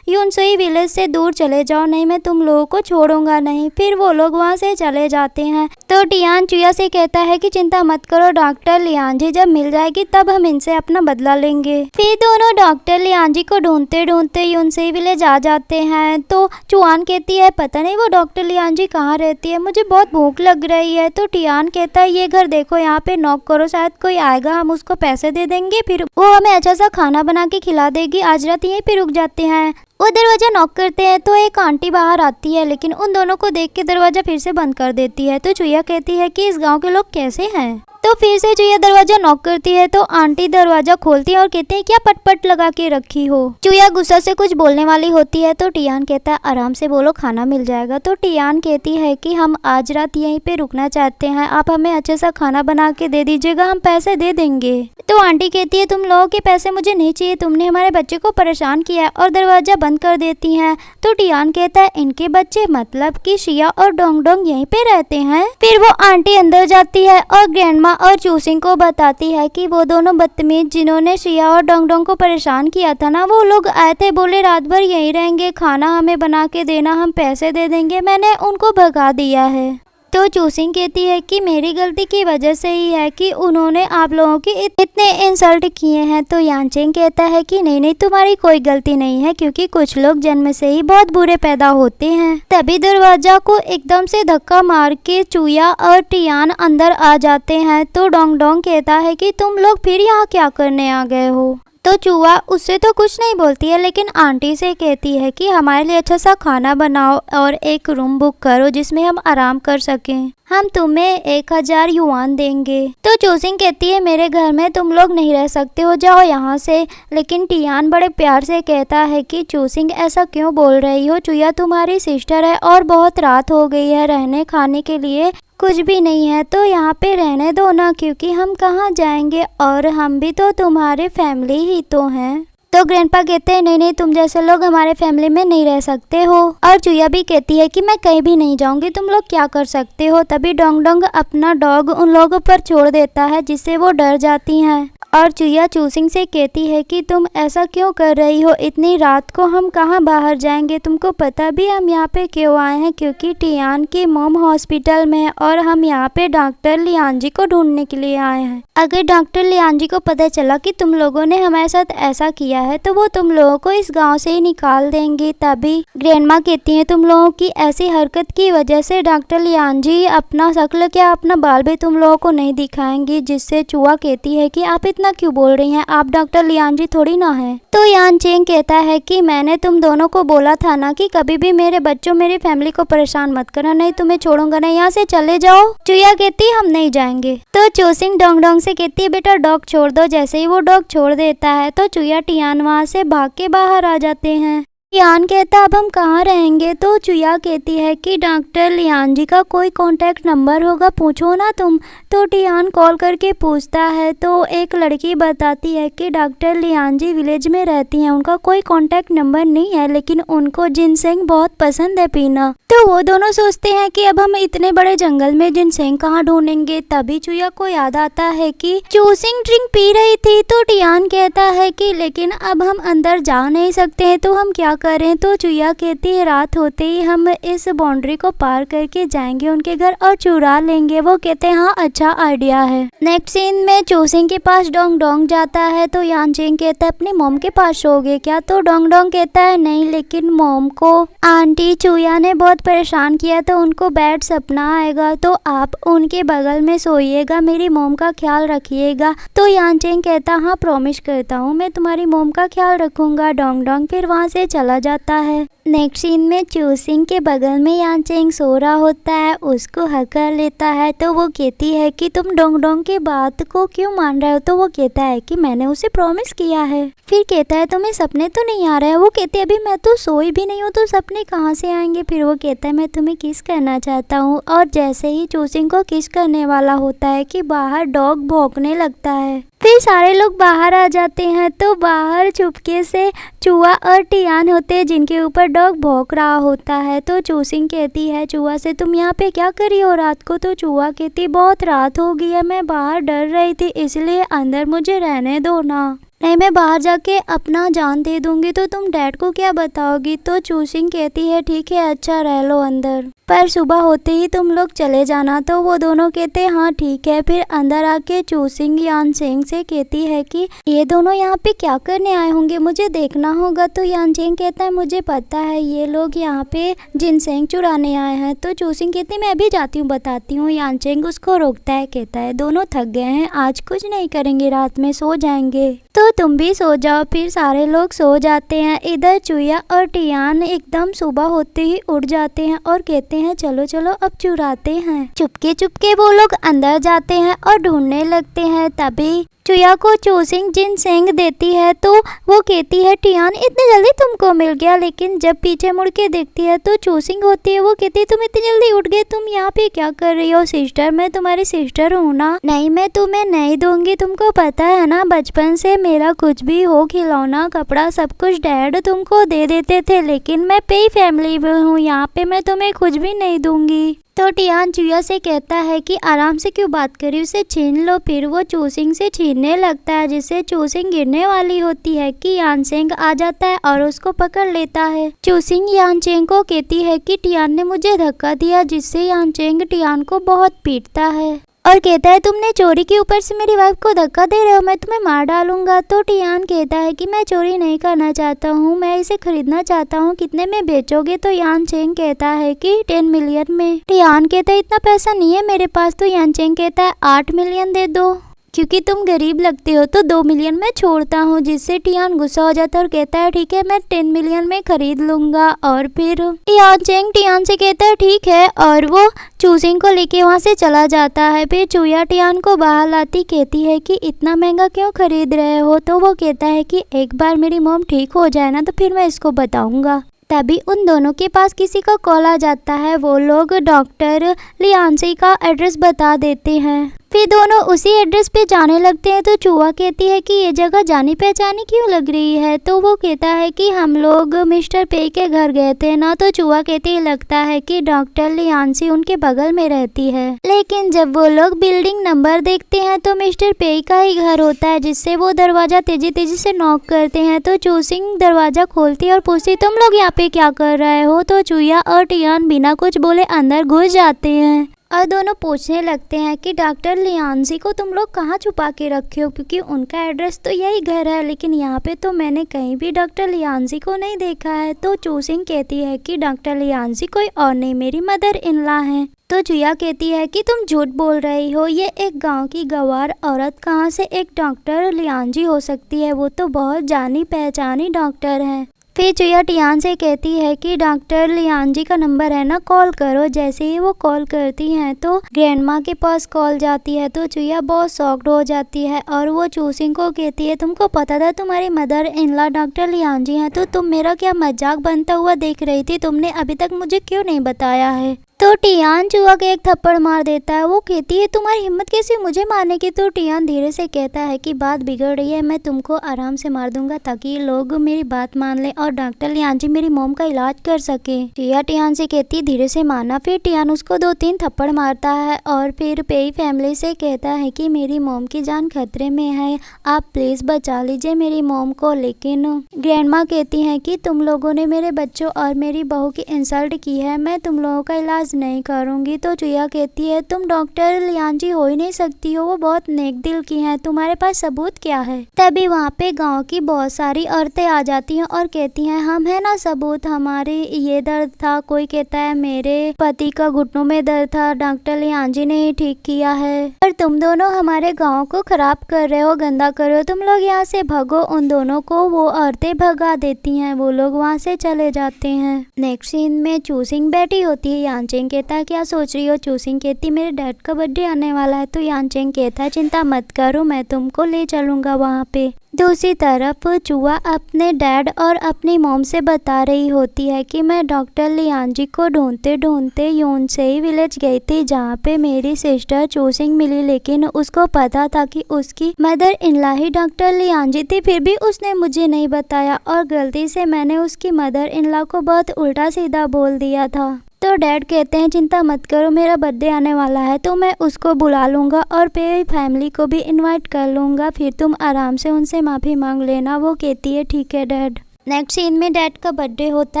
यूनसुई विलेज से दूर चले जाओ, नहीं मैं तुम लोगों को छोड़ूंगा नहीं। फिर वो लोग वहाँ से चले जाते हैं। तो टियान चुया से कहता है कि चिंता मत करो, डॉक्टर लियांजी जब मिल जाएगी तब हम इनसे अपना बदला लेंगे। फिर दोनों डॉक्टर लियांजी को ढूंढते ढूंढते यूनसुई विलेज आ जाते हैं। तो चुआन कहती है पता नहीं वो डॉक्टर लियांजी कहाँ रहती है, मुझे बहुत भूख लग रही है। तो टियान कहता है ये घर देखो, यहाँ पे नॉक करो, शायद कोई आएगा, हम उसको पैसे दे देंगे, फिर वो हमें अच्छा सा खाना बना के खिला देगी। आज रात यहीं पे रुक जाते हैं। वो दरवाजा नॉक करते हैं तो एक आंटी बाहर आती है, लेकिन उन दोनों को देख के दरवाजा फिर से बंद कर देती है। तो चुईया कहती है कि इस गांव के लोग कैसे हैं। तो फिर से चुईया दरवाजा नॉक करती है तो आंटी दरवाजा खोलती है और कहते हैं क्या पटपट लगा के रखी हो। चुईया गुस्सा से कुछ बोलने वाली होती है तो टियान कहता है आराम से बोलो, खाना मिल जाएगा। तो टियान कहती है कि हम आज रात यहीं पे रुकना चाहते हैं, आप हमें अच्छे सा खाना बना के दे दीजिएगा, हम पैसे दे देंगे। तो आंटी कहती है तुम लोगों के पैसे मुझे नहीं चाहिए, तुमने हमारे बच्चे को परेशान किया है, और दरवाजा बंद कर देती हैं। तो टियान कहता है इनके बच्चे मतलब कि शिया और डोंग डोंग यहीं पे रहते हैं। फिर वो आंटी अंदर जाती है और ग्रैंडमा और चूसिंग को बताती है कि वो दोनों बदतमीज जिन्होंने शिया और डोंग डोंग को परेशान किया था ना, वो लोग आए थे, बोले रात भर यहीं रहेंगे, खाना हमें बना के देना, हम पैसे दे देंगे, मैंने उनको भगा दिया है। तो चूसिंग कहती है कि मेरी गलती की वजह से ही है कि उन्होंने आप लोगों की इतने इंसल्ट किए हैं। तो यानचेंग कहता है कि नहीं तुम्हारी कोई गलती नहीं है, क्योंकि कुछ लोग जन्म से ही बहुत बुरे पैदा होते हैं। तभी दरवाजा को एकदम से धक्का मार के चुईया और टियान अंदर आ जाते हैं। तो डोंग डोंग कहता है कि तुम लोग फिर यहाँ क्या करने आ गए हो। तो चूहा उससे तो कुछ नहीं बोलती है, लेकिन आंटी से कहती है कि हमारे लिए अच्छा सा खाना बनाओ और एक रूम बुक करो जिसमें हम आराम कर सकें, हम तुम्हें 1000 युआन देंगे। तो चूसिंग कहती है मेरे घर में तुम लोग नहीं रह सकते हो, जाओ यहाँ से। लेकिन टियान बड़े प्यार से कहता है कि चूसिंग ऐसा क्यों बोल रही हो, चुईया तुम्हारी सिस्टर है और बहुत रात हो गई है, रहने खाने के लिए कुछ भी नहीं है, तो यहाँ पे रहने दो ना, क्योंकि हम कहाँ जाएंगे और हम भी तो तुम्हारे फैमिली ही तो हैं। तो ग्रैंडपा कहते हैं नहीं तुम जैसे लोग हमारे फैमिली में नहीं रह सकते हो। और चुईया भी कहती है कि मैं कहीं भी नहीं जाऊंगी, तुम लोग क्या कर सकते हो। तभी डोंग डोंग अपना डॉग उन लोगों पर छोड़ देता है, जिससे वो डर जाती हैं। और चुईया चूसिंग से कहती है कि तुम ऐसा क्यों कर रही हो, इतनी रात को हम कहाँ बाहर जाएंगे, तुमको पता भी हम यहाँ पे क्यों आए हैं, क्योंकि टियान की मॉम हॉस्पिटल में है और हम यहाँ पे डॉक्टर लियांजी को ढूंढने के लिए आए हैं। अगर डॉक्टर लियांजी को पता चला कि तुम लोगों ने हमारे साथ ऐसा किया है तो वो तुम लोगों को इस गाँव से ही निकाल देंगे। तभी ग्रैंडमा कहती है तुम लोगों की ऐसी हरकत की वजह से डॉक्टर लियांजी अपना शक्ल क्या अपना बाल भी तुम लोगों को नहीं दिखाएंगी। जिससे चूहा कहती है कि आप इतना क्यों बोल रही हैं, आप डॉक्टर लियांजी थोड़ी ना है। तो यानचेंग कहता है कि मैंने तुम दोनों को बोला था ना कि कभी भी मेरे बच्चों मेरी फैमिली को परेशान मत करना, नहीं तुम्हें छोड़ूंगा नहीं, यहाँ से चले जाओ। चुईया कहती है हम नहीं जाएंगे। तो चूसिंग डोंग डोंग से कहती है बेटा डॉग छोड़ दो। जैसे ही वो डॉग छोड़ देता है तो चुईया टियान वहाँ से भाग के बाहर आ जाते हैं। टियान कहता अब हम कहाँ रहेंगे। तो चुईया कहती है कि डॉक्टर लियांजी का कोई कांटेक्ट नंबर होगा, पूछो ना तुम। तो टियान कॉल करके पूछता है तो एक लड़की बताती है कि डॉक्टर लियांजी विलेज में रहती हैं, उनका कोई कांटेक्ट नंबर नहीं है, लेकिन उनको जिनसेंग बहुत पसंद है पीना। तो वो दोनों सोचते हैं कि अब हम इतने बड़े जंगल में जिनसेंग कहाँ ढूंढेंगे। तभी चुईया को याद आता है कि चूसिंग ड्रिंक पी रही थी। तो टियान कहता है कि लेकिन अब हम अंदर जा नहीं सकते हैं, तो हम क्या करें। तो चुईया कहती है रात होते ही हम इस बाउंड्री को पार करके जाएंगे उनके घर और चुरा लेंगे। वो कहते हैं हाँ अच्छा आइडिया है। नेक्स्ट सीन में चूसिंग के पास डोंग डोंग जाता है तो यानचेंग कहता है अपनी मॉम के पास सोओगे क्या। तो डोंग डोंग कहता है नहीं, लेकिन मॉम को आंटी चुईया ने बहुत परेशान किया तो उनको बैड सपना आएगा, तो आप उनके बगल में सोइएगा, मेरी मॉम का ख्याल रखिएगा। तो यानचेंग कहता हाँ प्रॉमिस करता हूँ मैं तुम्हारी मॉम का ख्याल रखूंगा। डोंग डोंग फिर वहाँ से चला जाता है। नेक्स्ट सीन में चूसिंग के बगल में यानचेंग सो रहा होता है, उसको हकर लेता है। तो वो कहती है कि तुम डोंग डोंग की बात को क्यों मान रहे हो। तो वो कहता है कि मैंने उसे प्रॉमिस किया है। फिर कहता है तुम्हें सपने तो नहीं आ रहे हैं। वो कहती है अभी मैं तो सोई भी नहीं हूँ, तो सपने कहाँ से आएंगे। फिर वो कहता है मैं तुम्हें किस करना चाहता हूँ। और जैसे ही चूसिंग को किस करने वाला होता है कि बाहर डॉग भौंकने लगता है। फिर सारे लोग बाहर आ जाते हैं तो बाहर चुपके से चूहा और टियान होते हैं जिनके ऊपर डॉग भौंक रहा होता है। तो चूसिंग कहती है चूहा से तुम यहाँ पे क्या करी हो रात को। तो चूहा कहती बहुत रात हो गई है, मैं बाहर डर रही थी इसलिए अंदर मुझे रहने दो ना, नहीं मैं बाहर जाके अपना जान दे दूंगी तो तुम डैड को क्या बताओगी। तो चूसिंग कहती है ठीक है अच्छा रह लो अंदर, पर सुबह होते ही तुम लोग चले जाना। तो वो दोनों कहते हैं हाँ ठीक है। फिर अंदर आके चूसिंग यानचेंग से कहती है कि ये दोनों यहाँ पे क्या करने आए होंगे, मुझे देखना होगा। तो यानचेंग कहता है मुझे पता है ये लोग यहाँ पे जिनसेंग चुराने आए हैं। तो चूसिंग कहती है मैं अभी जाती हूँ बताती हूँ। यानचेंग उसको रोकता है, कहता है दोनों थक गए हैं, आज कुछ नहीं करेंगे, रात में सो जाएंगे। तो तुम भी सो जाओ। फिर सारे लोग सो जाते हैं। इधर चूया और टियान एकदम सुबह होते ही उठ जाते हैं और कहते हैं चलो चलो अब चुराते हैं। चुपके चुपके वो लोग अंदर जाते हैं और ढूंढने लगते हैं। तभी चूया को चूसिंग जिन सेंग देती है तो वो कहती है टियान इतनी जल्दी तुमको मिल गया। लेकिन जब पीछे मुड़ के देखती है तो चूसिंग होती है। वो कहती है तुम इतनी जल्दी उठ गए, तुम यहाँ पे क्या कर रही हो? सिस्टर, मैं तुम्हारी सिस्टर हूँ ना। नहीं, मैं तुम्हें नहीं दूंगी। तुमको पता है ना बचपन से मेरा कुछ भी हो, खिलौना कपड़ा सब कुछ डैड तुमको दे देते थे, लेकिन मैं पे फैमिली में हूँ, यहाँ पे मैं तुम्हें कुछ भी नहीं दूंगी। तो टियान चूया से कहता है कि आराम से क्यों बात करी, उसे छीन लो। फिर वो चूसिंग से छीनने लगता है, जिससे चूसिंग गिरने वाली होती है कि यानचेंग आ जाता है और उसको पकड़ लेता है। चूसिंग यानचेंग को कहती है कि टियान ने मुझे धक्का दिया, जिससे यानचेंग टियान को बहुत पीटता है और कहता है तुमने चोरी के ऊपर से मेरी वाइफ को धक्का दे रहे हो, मैं तुम्हें मार डालूंगा। तो टियान कहता है कि मैं चोरी नहीं करना चाहता हूँ, मैं इसे खरीदना चाहता हूँ, कितने में बेचोगे? तो यानचेंग कहता है कि 10 मिलियन में। टियान कहता है इतना पैसा नहीं है मेरे पास। तो यानचेंग कहता है 8 मिलियन दे दो, क्योंकि तुम गरीब लगते हो, तो 2 मिलियन में छोड़ता हूँ। जिससे टियान गुस्सा हो जाता है और कहता है ठीक है मैं 10 मिलियन में खरीद लूंगा। और फिर यानचेंग टियान से कहता है ठीक है, और वो चूसिंग को लेके वहाँ से चला जाता है। फिर चूया टियान को बाहर लाती कहती है कि इतना महंगा क्यों खरीद रहे हो? तो वो कहता है कि एक बार मेरी मॉम ठीक हो जाए ना तो फिर मैं इसको बताऊंगा। तभी उन दोनों के पास किसी का कॉल आ जाता है। वो लोग डॉक्टर लियांसी का एड्रेस बता देते हैं। फिर दोनों उसी एड्रेस पे जाने लगते हैं। तो चूहा कहती है कि ये जगह जानी पहचानी क्यों लग रही है? तो वो कहता है कि हम लोग मिस्टर पे के घर गए थे ना। तो चूहा कहती है लगता है कि डॉक्टर लियांसी उनके बगल में रहती है। लेकिन जब वो लोग बिल्डिंग नंबर देखते हैं तो मिस्टर पे का ही घर होता है, जिससे वो दरवाजा तेजी तेजी से नॉक करते हैं। तो चूसिंग दरवाजा खोलती है और पूछती तुम लोग यहाँ पे क्या कर रहे हो? तो चूया और टियान बिना कुछ बोले अंदर घुस जाते हैं और दोनों पूछने लगते हैं कि डॉक्टर लियांसी को तुम लोग कहाँ छुपा के रखे हो, क्योंकि उनका एड्रेस तो यही घर है, लेकिन यहाँ पे तो मैंने कहीं भी डॉक्टर लियांसी को नहीं देखा है। तो चूसिंग कहती है कि डॉक्टर लियांसी कोई और नहीं, मेरी मदर इन लॉ है। तो चूया कहती है कि तुम झूठ बोल रही हो, ये एक गांव की गंवार औरत कहाँ से एक डॉक्टर लियांसी हो सकती है? वो तो बहुत जानी पहचानी डॉक्टर है। फिर चूया टियान से कहती है कि डॉक्टर लियांजी का नंबर है ना, कॉल करो। जैसे ही वो कॉल करती हैं तो ग्रैंडमा के पास कॉल जाती है। तो चूया बहुत शॉक्ड हो जाती है और वो चूसिंग को कहती है तुमको पता था तुम्हारी मदर इन लॉ डॉक्टर लियांजी हैं, तो तुम मेरा क्या मजाक बनता हुआ देख रही थी? तुमने अभी तक मुझे क्यों नहीं बताया है? तो टियान चूहा के एक थप्पड़ मार देता है। वो कहती है तुम्हारी हिम्मत कैसी मुझे मारने की? तो टियान धीरे से कहता है कि बात बिगड़ रही है, मैं तुमको आराम से मार दूंगा ताकि लोग मेरी बात मान ले और डॉक्टर लियांजी मेरी मॉम का इलाज कर सके। चूया टियान से कहती है धीरे से मारना। फिर टियान उसको 2-3 थप्पड़ मारता है और फिर पेई फैमिली से कहता है कि मेरी मॉम की जान खतरे में है, आप प्लीज बचा लीजिए मेरी मॉम को। लेकिन ग्रैंडमा कहती है कि तुम लोगों ने मेरे बच्चों और मेरी बहू की इंसल्ट की है, मैं तुम लोगों का इलाज नहीं करूंगी। तो चूया कहती है तुम डॉक्टर लियांजी हो ही नहीं सकती हो, वो बहुत नेक दिल की हैं, तुम्हारे पास सबूत क्या है? तभी वहाँ पे गांव की बहुत सारी औरतें आ जाती हैं और कहती हैं हम है ना सबूत, हमारे ये दर्द था, कोई कहता है मेरे पति का घुटनों में दर्द था, डॉक्टर लियांजी ने ही ठीक किया है, और तुम दोनों हमारे गाँव को खराब कर रहे हो, गंदा कर रहे हो, तुम लोग यहाँ से भगो। उन दोनों को वो औरतें भगा देती हैं, वो लोग वहाँ से चले जाते हैं। नेक्स्ट सीन में चूसिंग बैठी होती है। यानचेंग कहता है क्या सोच रही हो? चूसिंग कहती मेरे डैड का बर्थडे आने वाला है। तो यानचेंग कहता है चिंता मत करो, मैं तुमको ले चलूंगा वहाँ पे। दूसरी तरफ चूहा अपने डैड और अपनी मॉम से बता रही होती है कि मैं डॉक्टर लियांजी को ढूंढते ढूंढते योनसेई विलेज गई थी जहाँ पे मेरी सिस्टर चूसिंग मिली, लेकिन उसको पता था कि उसकी मदर इन लॉ ही डॉक्टर लियांजी थी, फिर भी उसने मुझे नहीं बताया और गलती से मैंने उसकी मदर इन लॉ को बहुत उल्टा सीधा बोल दिया था। तो डैड कहते हैं चिंता मत करो, मेरा बर्थडे आने वाला है तो मैं उसको बुला लूँगा और पे फैमिली को भी इनवाइट कर लूँगा, फिर तुम आराम से उनसे माफ़ी मांग लेना। वो कहती है ठीक है डैड। नेक्स्ट सीन में डैड का बर्थडे होता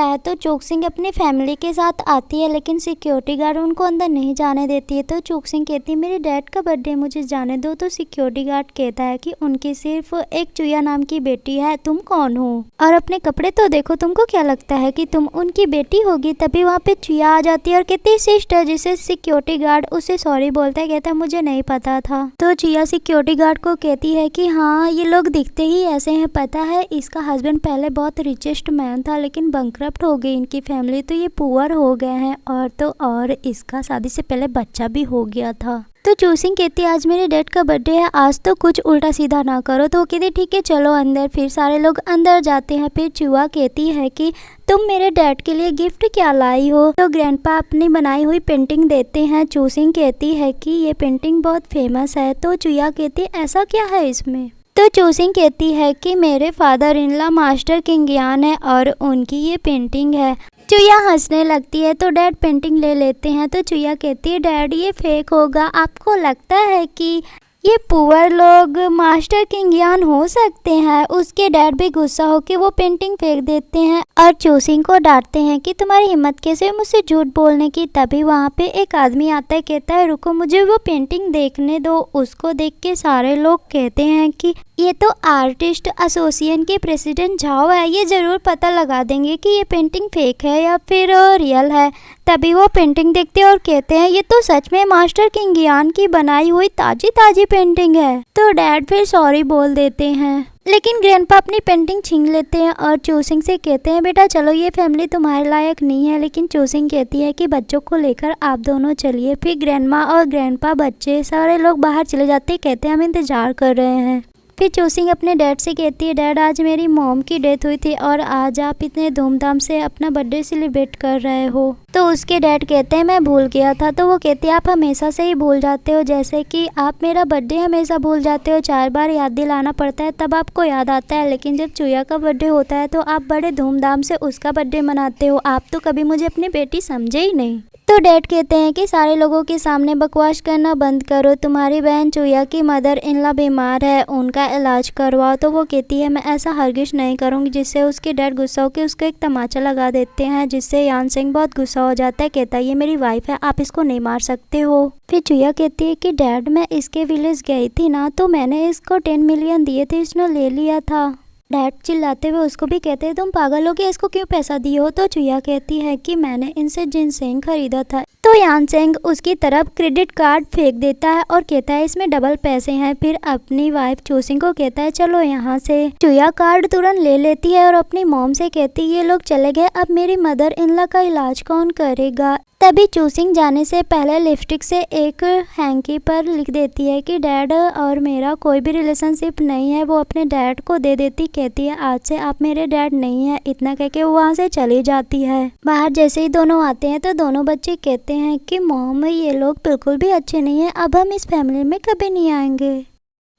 है तो चोकसिंग अपनी फैमिली के साथ आती है, लेकिन सिक्योरिटी गार्ड उनको अंदर नहीं जाने देती है। तो चोकसिंग कहती है मेरे डैड का बर्थडे, मुझे जाने दो। तो सिक्योरिटी गार्ड कहता है कि उनकी सिर्फ एक चुया नाम की बेटी है, तुम कौन हो और अपने कपड़े तो देखो, तुमको क्या लगता है कि तुम उनकी बेटी होगी। तभी वहाँ पे चुया आ जाती है और कहती है सिस्टर, जिसे सिक्योरिटी गार्ड उसे सॉरी बोलता है, कहता है मुझे नहीं पता था। तो चुया सिक्योरिटी गार्ड को कहती है कि हाँ ये लोग दिखते ही ऐसे हैं, पता है इसका हस्बैंड पहले बहुत रिचेस्ट मैन था लेकिन बैंकरप्ट हो गई इनकी फैमिली, तो ये पुअर हो गए हैं और तो और इसका शादी से पहले बच्चा भी हो गया था। तो चूसिंग कहती है आज मेरे डैड का बर्थडे है, आज तो कुछ उल्टा सीधा ना करो। तो कहती ठीक है चलो अंदर। फिर सारे लोग अंदर जाते हैं। फिर चूहा कहती है कि तुम मेरे डैड के लिए गिफ्ट क्या लाई हो। तो ग्रैंडपा अपनी बनाई हुई पेंटिंग देते हैं। चूसिंग कहती है कि ये पेंटिंग बहुत फेमस है। तो चूहा कहती है ऐसा क्या है इसमें। तो चूसिंग कहती है कि मेरे father in law master king यान है और उनकी ये पेंटिंग है। चुया हंसने लगती है तो डैड पेंटिंग ले लेते हैं। तो चुया कहती है डैड ये फेक होगा, आपको लगता है कि ये पुअर लोग मास्टर किंग यान हो सकते हैं। उसके डैड भी गुस्सा होकर वो पेंटिंग फेंक देते हैं और चूसिंग को डांटते हैं कि तुम्हारी हिम्मत कैसे मुझसे झूठ बोलने की। तभी वहाँ पे एक आदमी आता है, कहता है रुको मुझे वो पेंटिंग देखने दो। उसको देख के सारे लोग कहते हैं कि ये तो आर्टिस्ट एसोसिएशन के प्रेसिडेंट झाओ है, ये जरूर पता लगा देंगे कि ये पेंटिंग फेक है या फिर रियल है। तभी वो पेंटिंग देखते हैं और कहते हैं ये तो सच में मास्टर किंग यान की बनाई हुई ताजी ताजी पेंटिंग है। तो डैड फिर सॉरी बोल देते हैं, लेकिन ग्रैंडपा अपनी पेंटिंग छीन लेते हैं और चूसिंग से कहते हैं बेटा चलो ये फैमिली तुम्हारे लायक नहीं है। लेकिन चूसिंग कहती है कि बच्चों को लेकर आप दोनों चलिए। फिर ग्रैंडमा और ग्रैंडपा बच्चे सारे लोग बाहर चले जाते हैं, कहते हैं हम इंतजार कर रहे हैं। फिर चूसिंग अपने डैड से कहती है डैड आज मेरी मॉम की डेथ हुई थी और आज आप इतने धूमधाम से अपना बर्थडे सेलिब्रेट कर रहे हो। तो उसके डैड कहते हैं मैं भूल गया था। तो वो कहती है आप हमेशा से ही भूल जाते हो, जैसे कि आप मेरा बर्थडे हमेशा भूल जाते हो, 4 बार याद दिलाना पड़ता है तब आपको याद आता है। लेकिन जब चूया का बर्थडे होता है तो आप बड़े धूमधाम से उसका बर्थडे मनाते हो। आप तो कभी मुझे अपनी बेटी समझे ही नहीं। तो डैड कहते हैं कि सारे लोगों के सामने बकवास करना बंद करो, तुम्हारी बहन चूया की मदर इन लॉ बीमार है, उनका इलाज करवाओ। तो वो कहती है मैं ऐसा हरगिज नहीं करूँगी, जिससे उसके डैड गुस्सा होकर उसको एक तमाचा लगा देते हैं, जिससे यान सिंह बहुत गुस्सा हो जाता है। कहता है ये मेरी वाइफ है, आप इसको नहीं मार सकते हो। फिर चूया कहती है कि डैड मैं इसके विलेज गई थी ना, तो मैंने इसको 10 मिलियन दिए थे, इसने ले लिया था। डैड चिल्लाते हुए उसको भी कहते हैं तुम पागल हो गए, इसको क्यों पैसा दिए हो। तो चूया कहती है कि मैंने इनसे जिनसेंग खरीदा था। तो यानसेंग उसकी तरफ क्रेडिट कार्ड फेंक देता है और कहता है इसमें डबल पैसे हैं। फिर अपनी वाइफ चूसिंग को कहता है चलो यहाँ से। चूया कार्ड तुरंत ले लेती है और अपनी मॉम से कहती है ये लोग चले गए, अब मेरी मदर इन लॉ का इलाज कौन करेगा। तभी चूसिंग जाने से पहले लिपस्टिक से एक हैंकी पर लिख देती है कि डैड और मेरा कोई भी रिलेशनशिप नहीं है। वो अपने डैड को दे देती, कहती है आज से आप मेरे डैड नहीं है। इतना कह के वो वहाँ से चली जाती है। बाहर जैसे ही दोनों आते हैं तो दोनों बच्चे कहते हैं कि मॉम ये लोग बिल्कुल भी अच्छे नहीं है, अब हम इस फैमिली में कभी नहीं आएंगे।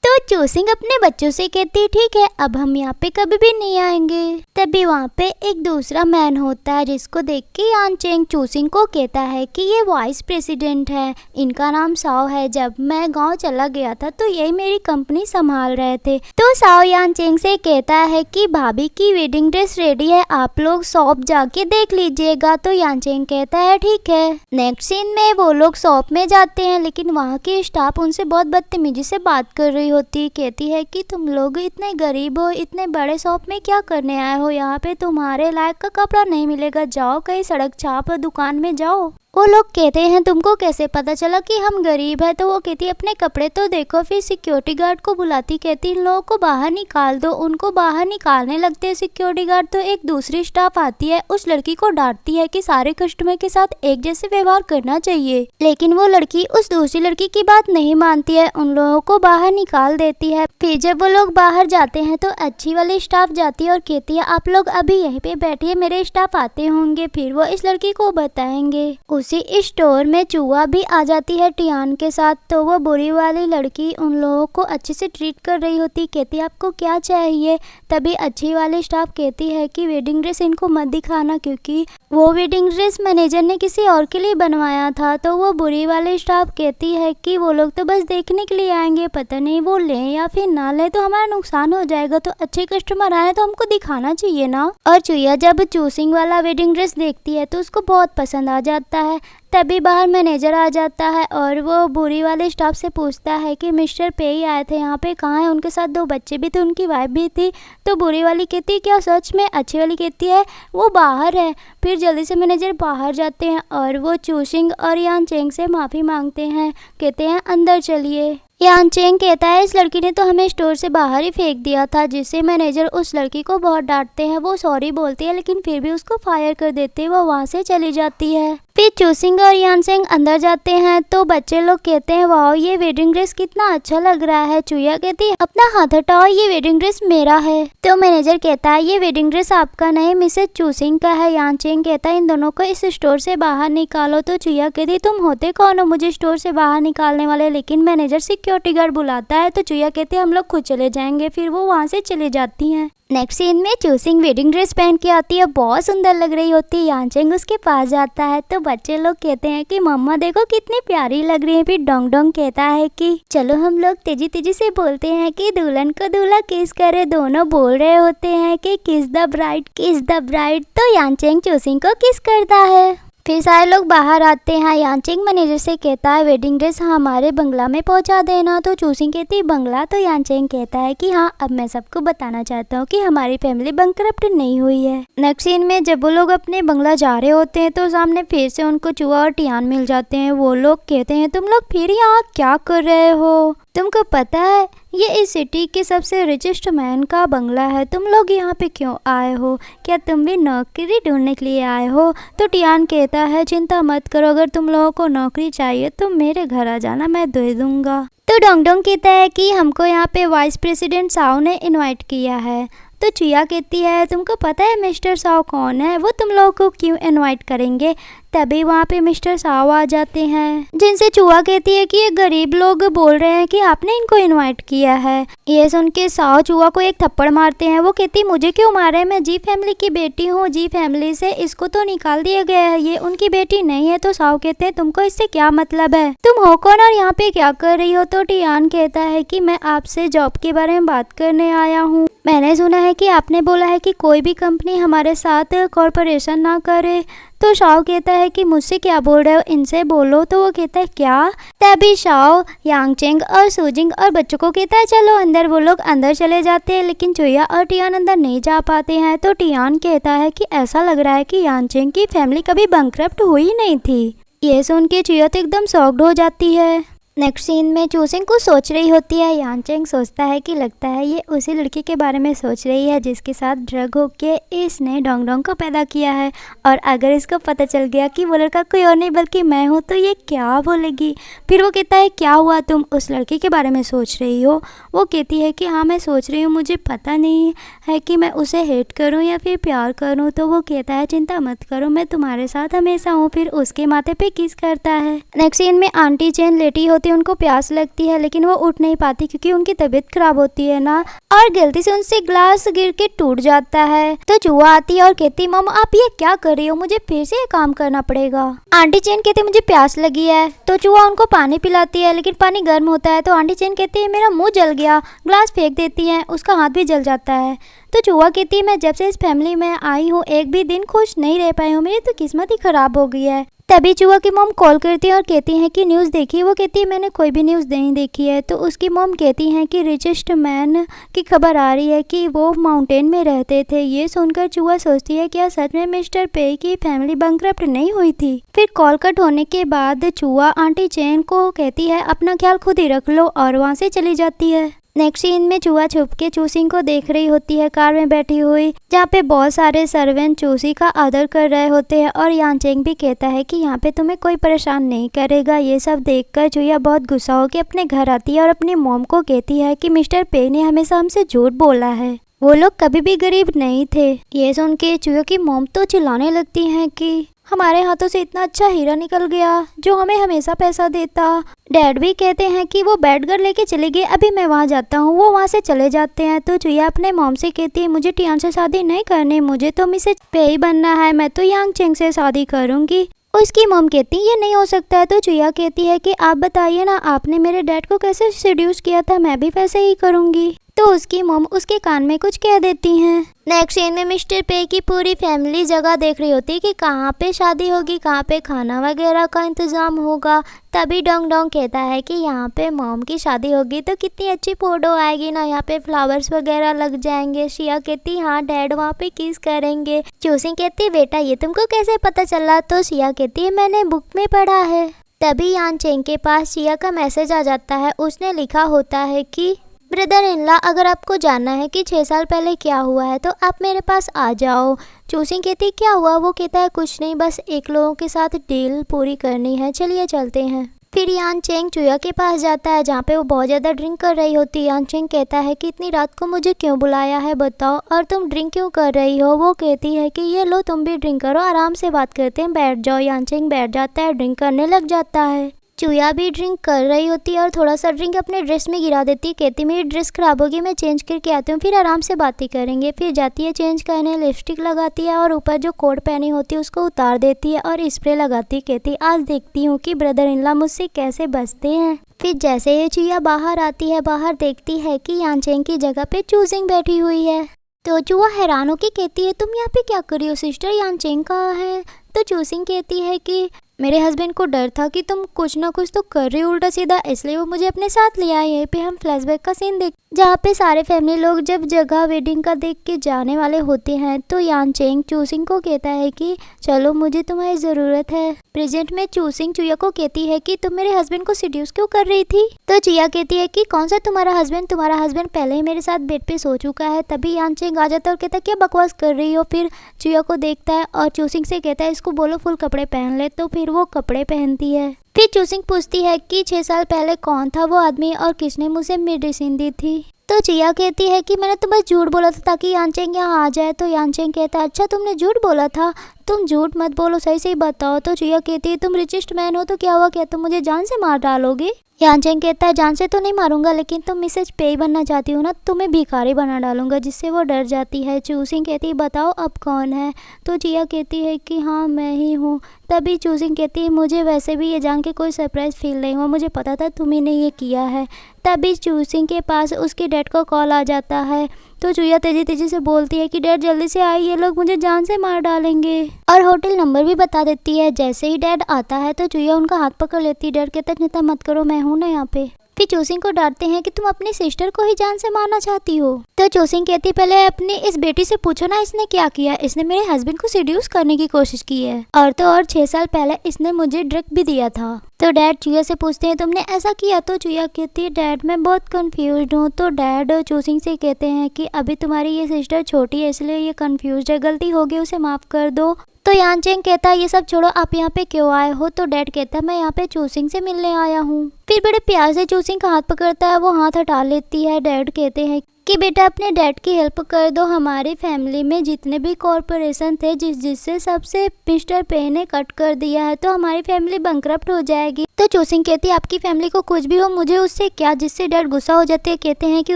तो चूसिंग अपने बच्चों से कहती ठीक है अब हम यहाँ पे कभी भी नहीं आएंगे। तभी वहाँ पे एक दूसरा मैन होता है, जिसको देख के यानचेंग चूसिंग को कहता है कि ये वाइस प्रेसिडेंट है, इनका नाम साओ है। जब मैं गांव चला गया था तो यही मेरी कंपनी संभाल रहे थे। तो साओ यानचेंग से कहता है कि भाभी की वेडिंग ड्रेस रेडी है, आप लोग शॉप जाके देख लीजिएगा। तो यानचेंग कहता है ठीक है। नेक्स्ट सीन में वो लोग शॉप में जाते हैं, लेकिन वहाँ की स्टाफ उनसे बहुत बदतमीजी से बात कर रही होती। कहती है कि तुम लोग इतने गरीब हो, इतने बड़े शॉप में क्या करने आए हो, यहाँ पे तुम्हारे लायक का कपड़ा नहीं मिलेगा, जाओ कहीं सड़क छाप दुकान में जाओ। वो लोग कहते हैं तुमको कैसे पता चला कि हम गरीब है। तो वो कहती है अपने कपड़े तो देखो। फिर सिक्योरिटी गार्ड को बुलाती, कहती इन लोगों को बाहर निकाल दो। उनको बाहर निकालने लगते हैं सिक्योरिटी गार्ड। तो एक दूसरी स्टाफ आती है, उस लड़की को डांटती है कि सारे कस्टमर के साथ एक जैसे व्यवहार करना चाहिए। लेकिन वो लड़की उस दूसरी लड़की की बात नहीं मानती है, उन लोगों को बाहर निकाल देती है। फिर जब वो लोग बाहर जाते हैं तो अच्छी वाली स्टाफ जाती है और कहती है आप लोग अभी यहीं पे बैठिए, मेरे स्टाफ आते होंगे, फिर वो इस लड़की को बताएंगे। उसी स्टोर में चूहा भी आ जाती है टियान के साथ। तो वो बुरी वाली लड़की उन लोगों को अच्छे से ट्रीट कर रही होती, कहती आपको क्या चाहिए। तभी अच्छी वाली स्टाफ कहती है कि वेडिंग ड्रेस इनको मत दिखाना, क्योंकि वो वेडिंग ड्रेस मैनेजर ने किसी और के लिए बनवाया था। तो वो बुरी वाली स्टाफ कहती है कि वो लोग तो बस देखने के लिए आएंगे, पता नहीं वो लें या फिर ना लें तो हमारा नुकसान हो जाएगा, तो अच्छे कस्टमर आए तो हमको दिखाना चाहिए ना। और चुईया जब चूसिंग वाला वेडिंग ड्रेस देखती है तो उसको बहुत पसंद आ जाता है। तभी बाहर मैनेजर आ जाता है और वो बुरी वाले स्टाफ से पूछता है कि मिस्टर पे ही आए थे यहाँ पे, कहाँ है। उनके साथ 2 बच्चे भी थे, उनकी वाइफ भी थी। तो बुरी वाली कहती है क्या सच में? अच्छी वाली कहती है वो बाहर है। फिर जल्दी से मैनेजर बाहर जाते हैं और वो चूसिंग और यान चेंग से माफ़ी मांगते हैं, कहते हैं अंदर चलिए। यान चेंग कहता है इस लड़की ने तो हमें स्टोर से बाहर ही फेंक दिया था, जिससे मैनेजर उस लड़की को बहुत डांटते हैं। वो सॉरी बोलती है लेकिन फिर भी उसको फायर कर देते हैं, वो वहाँ से चली जाती है। फिर चूसिंग और यान चेंग अंदर जाते हैं तो बच्चे लोग कहते हैं वाह ये वेडिंग ड्रेस कितना अच्छा लग रहा है। चुईया कहती है अपना हाथ हटाओ, ये वेडिंग ड्रेस मेरा है। तो मैनेजर कहता है ये वेडिंग ड्रेस आपका नहीं, मिसेस चूसिंग का है। यान चेंग कहता है इन दोनों को इस स्टोर से बाहर निकालो। तो चुईया कहती तुम होते कौन हो मुझे स्टोर से बाहर निकालने वाले। लेकिन मैनेजर सिक्योरिटी गार्ड बुलाता है तो चुईया कहते हैं हम लोग खुद चले जाएंगे। फिर वो वहाँ से चली जाती हैं। नेक्स्ट सीन में चूसिंग वेडिंग ड्रेस पहन के आती है, बहुत सुंदर लग रही होती है। यान चेंग उसके पास जाता है तो बच्चे लोग कहते हैं कि मम्मा देखो कितनी प्यारी लग रही है। फिर डोंग डोंग कहता है कि चलो हम लोग तेजी तेजी से बोलते हैं कि दुल्हन को दूल्हा किस करे। दोनों बोल रहे होते हैं कि किस द ब्राइड किस द ब्राइड। तो यान चेंग चूसिंग को किस करता है। फिर सारे लोग बाहर आते हैं। यान चेंग मैनेजर से कहता है वेडिंग ड्रेस हमारे बंगला में पहुंचा देना। तो चूसिंग कहती है बंगला। तो यान चेंग कहता है कि हाँ अब मैं सबको बताना चाहता हूँ कि हमारी फैमिली बैंकरप्ट नहीं हुई है। नेक्स्ट सीन में जब वो लोग अपने बंगला जा रहे होते हैं तो सामने फिर से उनको चूहा और टियान मिल जाते हैं। वो लोग कहते हैं तुम लोग फिर यहाँ क्या कर रहे हो, तुमको पता है ये इस सिटी के सबसे रिचेस्ट मैन का बंगला है, तुम लोग यहाँ पे क्यों आए हो, क्या तुम भी नौकरी ढूंढने के लिए आए हो। तो टियान कहता है चिंता मत करो, अगर तुम लोगों को नौकरी चाहिए तो मेरे घर आ जाना, मैं दे दूंगा। तो डोंग डोंग कहता है कि हमको यहाँ पे वाइस प्रेसिडेंट साओ ने इनवाइट किया है। तो चुईया कहती है तुमको पता है मिस्टर साओ कौन है, वो तुम लोगों को क्यों इनवाइट करेंगे। तभी वहाँ पे मिस्टर साओ आ जाते हैं, जिनसे चूहा कहती है कि ये गरीब लोग बोल रहे हैं कि आपने इनको इनवाइट किया है। ये सुन के साओ चूहा को एक थप्पड़ मारते हैं। वो कहती है मुझे क्यों मारे, मैं जी फैमिली की बेटी हूँ, जी फैमिली से इसको तो निकाल दिया गया है, ये उनकी बेटी नहीं है। तो साओ कहते हैं तुमको इससे क्या मतलब है, तुम हो कौन और यहाँ पे क्या कर रही हो। तो टियान कहता है कि मैं आपसे जॉब के बारे में बात करने आया हूँ, मैंने सुना है कि आपने बोला है कि कोई भी कंपनी हमारे साथ कॉर्पोरेशन ना करे। तो शाओ कहता है कि मुझसे क्या बोल रहे हो, इनसे बोलो। तो वो कहता है क्या। तभी शाओ यांग चेंग और सूजिंग और बच्चों को कहता है चलो अंदर। वो लोग अंदर चले जाते हैं लेकिन चुईया और टियान अंदर नहीं जा पाते हैं। तो टियान कहता है कि ऐसा लग रहा है कि यांग चेंग की फैमिली कभी बैंकरप्ट हुई नहीं थी। ये सुन के चुईया तो एकदम शॉक्ड हो जाती है। नेक्स्ट सीन में चूसिंग कुछ सोच रही होती है। यान चेंग सोचता है कि लगता है ये उसी लड़की के बारे में सोच रही है जिसके साथ ड्रग होके इसने डोंग डोंग को पैदा किया है, और अगर इसको पता चल गया कि वो लड़का कोई और नहीं बल्कि मैं हूँ तो ये क्या बोलेगी। फिर वो कहता है क्या हुआ, तुम उस लड़की के बारे में सोच रही हो। वो कहती है कि हाँ मैं सोच रही हूँ, मुझे पता नहीं है कि मैं उसे हेट करूँ या फिर प्यार करूँ। तो वो कहता है चिंता मत करो, मैं तुम्हारे साथ हमेशा हूँ। फिर उसके माथे पे किस करता है। नेक्स्ट सीन में आंटी चेन लेटी होती, उनको प्यास लगती है लेकिन वो उठ नहीं पाती क्योंकि उनकी तबीयत खराब होती है ना, और गलती से उनसे ग्लास गिर के टूट जाता है। तो चूहा आती है और कहती मम आप ये क्या कर रही हो, मुझे फिर से ये काम करना पड़ेगा। आंटी चेन कहती मुझे प्यास लगी है। तो चूहा उनको पानी पिलाती है लेकिन पानी गर्म होता है। तो आंटी चेन कहती है मेरा मुंह जल गया, ग्लास फेंक देती है, उसका हाथ भी जल जाता है। तो चूहा कहती है मैं जब से इस फैमिली में आई हूँ एक भी दिन खुश नहीं रह पाई हूँ, मेरी तो किस्मत ही खराब हो गई है। तभी चूहा की मॉम कॉल करती है और कहती हैं कि न्यूज़ देखी। वो कहती है मैंने कोई भी न्यूज़ नहीं देखी है। तो उसकी मॉम कहती हैं कि रिचेस्ट मैन की खबर आ रही है कि वो माउंटेन में रहते थे। ये सुनकर चूहा सोचती है क्या सच में मिस्टर पे की फैमिली बैंकरप्ट नहीं हुई थी। फिर कॉल कट होने के बाद चूहा आंटी चेन को कहती है अपना ख्याल खुद ही रख लो, और वहाँ से चली जाती है। नेक्स्ट सीन में चूहा छुप के चूसिंग को देख रही होती है कार में बैठी हुई, जहाँ पे बहुत सारे सर्वेंट चूसी का आदर कर रहे होते हैं। और यान चेंग भी कहता है कि यहाँ पे तुम्हें कोई परेशान नहीं करेगा। ये सब देखकर चूहा बहुत गुस्सा होकर अपने घर आती है और अपनी मॉम को कहती है कि मिस्टर पे ने हमेशा हमसे झूठ बोला है, वो लोग कभी भी गरीब नहीं थे। ये सुन के चूहे की मॉम तो चिल्लाने लगती हैं कि हमारे हाथों से इतना अच्छा हीरा निकल गया जो हमें हमेशा पैसा देता। डैड भी कहते हैं कि वो बैटगर लेके चले गए, अभी मैं वहाँ जाता हूँ। वो वहाँ से चले जाते हैं तो चुया अपने मॉम से कहती है मुझे टियान से शादी नहीं करनी, मुझे तो मिसेज पे ही बनना है, मैं तो यांग चेंग से शादी करूँगी। उसकी मॉम कहती है ये नहीं हो सकता है। तो चुया कहती है कि आप बताइए ना, आपने मेरे डैड को कैसे सेड्यूस किया था, मैं भी वैसे ही करूँगी। तो उसकी मॉम उसके कान में कुछ कह देती हैं। नेक्स्ट सीन में मिस्टर पे की पूरी फैमिली जगह देख रही होती है कि कहाँ पे शादी होगी, कहाँ पे खाना वगैरह का इंतज़ाम होगा। तभी डोंग डोंग कहता है कि यहाँ पे मॉम की शादी होगी तो कितनी अच्छी फ़ोटो आएगी ना, यहाँ पे फ्लावर्स वगैरह लग जाएंगे। शिया कहती हाँ डैड वहाँ पे किस करेंगे। चूसिंग कहती बेटा ये तुमको कैसे पता चला। तो शिया कहती है मैंने बुक में पढ़ा है। तभी यान चेंग के पास शिया का मैसेज आ जाता है। उसने लिखा होता है कि ब्रदर इन लॉ, अगर आपको जानना है कि 6 साल पहले क्या हुआ है तो आप मेरे पास आ जाओ। चूसिंग कहती क्या हुआ। वो कहता है कुछ नहीं, बस एक लोगों के साथ डील पूरी करनी है, चलिए चलते हैं। फिर यान चेंग चुया के पास जाता है जहाँ पे वो बहुत ज़्यादा ड्रिंक कर रही होती है। यान चेंग कहता है कि इतनी रात को मुझे क्यों बुलाया है बताओ, और तुम ड्रिंक क्यों कर रही हो। वो कहती है कि ये लो तुम भी ड्रिंक करो, आराम से बात करते हैं, बैठ जाओ। यान चेंग बैठ जाता है, ड्रिंक करने लग जाता है। चुया भी ड्रिंक कर रही होती है और थोड़ा सा ड्रिंक अपने ड्रेस में गिरा देती है। कहती मेरी ड्रेस खराब होगी, मैं चेंज करके आती हूँ, फिर आराम से बातें करेंगे। फिर जाती है चेंज करने, लिपस्टिक लगाती है और ऊपर जो कोट पहनी होती है उसको उतार देती है और स्प्रे लगाती है। कहती आज देखती हूँ कि ब्रदर इन लॉ मुझसे कैसे बचते हैं। फिर जैसे ही चुया बाहर आती है, बाहर देखती है कि यान चेंग की जगह पे चूसिंग बैठी हुई है। तो चुआ हैरान होकर कहती है तुम यहाँ पे क्या कर रही हो सिस्टर, यान चेंग कहाँ है। तो चूसिंग कहती है कि मेरे हस्बैंड को डर था कि तुम कुछ ना कुछ तो कर रही हो उल्टा सीधा, इसलिए वो मुझे अपने साथ ले आए। यहीं पे हम फ्लैशबैक का सीन देख जहाँ पे सारे फैमिली लोग जब जगह वेडिंग का देख के जाने वाले होते हैं तो यान चेंग चूसिंग को कहता है कि चलो मुझे तुम्हारी ज़रूरत है। प्रेजेंट में चूसिंग चुया को कहती है कि तुम मेरे हस्बैंड को सीड्यूस क्यों कर रही थी। तो चुया कहती है कि कौन सा तुम्हारा हस्बैंड पहले ही मेरे साथ बेड पे सो चुका है। तभी यान चेंग आ जाता है और कहता है क्या बकवास कर रही हो। फिर चुया को देखता है और चूसिंग से कहता है इसको बोलो फुल कपड़े पहन ले। तो फिर वो कपड़े पहनती है। फिर चूसिंग पूछती है कि 6 साल पहले कौन था वो आदमी और किसने मुझे मेडिसिन दी थी। तो चिया कहती है कि मैंने तो बस झूठ बोला था ताकि यान चेंग यहाँ आ जाए। तो यान चेंग कहता है अच्छा तुमने झूठ बोला था, तुम झूठ मत बोलो, सही सही बताओ। तो चिया कहती है तुम रिचेस्ट मैन हो तो क्या हुआ, क्या तुम मुझे जान से मार डालोगे। यान चेंग कहता है जान से तो नहीं मारूंगा, लेकिन तुम मिसेज पे बनना चाहती हो ना, तुम्हें भिखारी बना डालूंगा। जिससे वो डर जाती है। चूसिंग कहती है बताओ अब कौन है। तो चिया कहती है कि हाँ मैं ही हूँ। तभी चूसिंग कहती है मुझे वैसे भी ये जान के कोई सरप्राइज फील नहीं हुआ, मुझे पता था तुम्ही ने ये किया है। तभी चूसिंग के पास उसके डैड का कॉल आ जाता है। तो चुया तेजी तेजी से बोलती है कि डैड जल्दी से आइए, ये लोग मुझे जान से मार डालेंगे, और होटल नंबर भी बता देती है। जैसे ही डैड आता है तो चुया उनका हाथ पकड़ लेती है। डैड कहता चिंता मत करो, मैं हूँ ना यहाँ पे। फिर चूसिंग को डांटते हैं कि तुम अपनी सिस्टर को ही जान से मारना चाहती हो। तो चूसिंग कहती पहले अपनी इस बेटी से पूछो ना इसने क्या किया, इसने मेरे हस्बैंड को सीड्यूस करने की कोशिश की है, और तो और 6 साल पहले इसने मुझे ड्रग भी दिया था। तो डैड चुया से पूछते हैं तुमने ऐसा किया। तो चुया कहती है डैड मैं बहुत कंफ्यूज्ड हूँ। तो डैड चूसिंग से कहते हैं कि अभी तुम्हारी ये सिस्टर छोटी है इसलिए ये कंफ्यूज्ड है, गलती हो गई उसे माफ कर दो। तो यान चेंग कहता है ये सब छोड़ो, आप यहाँ पे क्यों आए हो। तो डैड कहता है मैं यहाँ पे चूसिंग से मिलने आया हूँ। फिर बड़े प्यार से चूसिंग का हाथ पकड़ता है, वो हाथ हटा लेती है। डैड कहते हैं कि बेटा अपने डैड की हेल्प कर दो, हमारी फैमिली में जितने भी कॉर्पोरेशन थे जिससे सबसे मिस्टर पे ने कट कर दिया है, तो हमारी फैमिली बैंकरप्ट हो जाएगी। तो चूसिंग कहती है आपकी फैमिली को कुछ भी हो मुझे उससे क्या। जिससे डैड गुस्सा हो जाते हैं, कहते हैं कि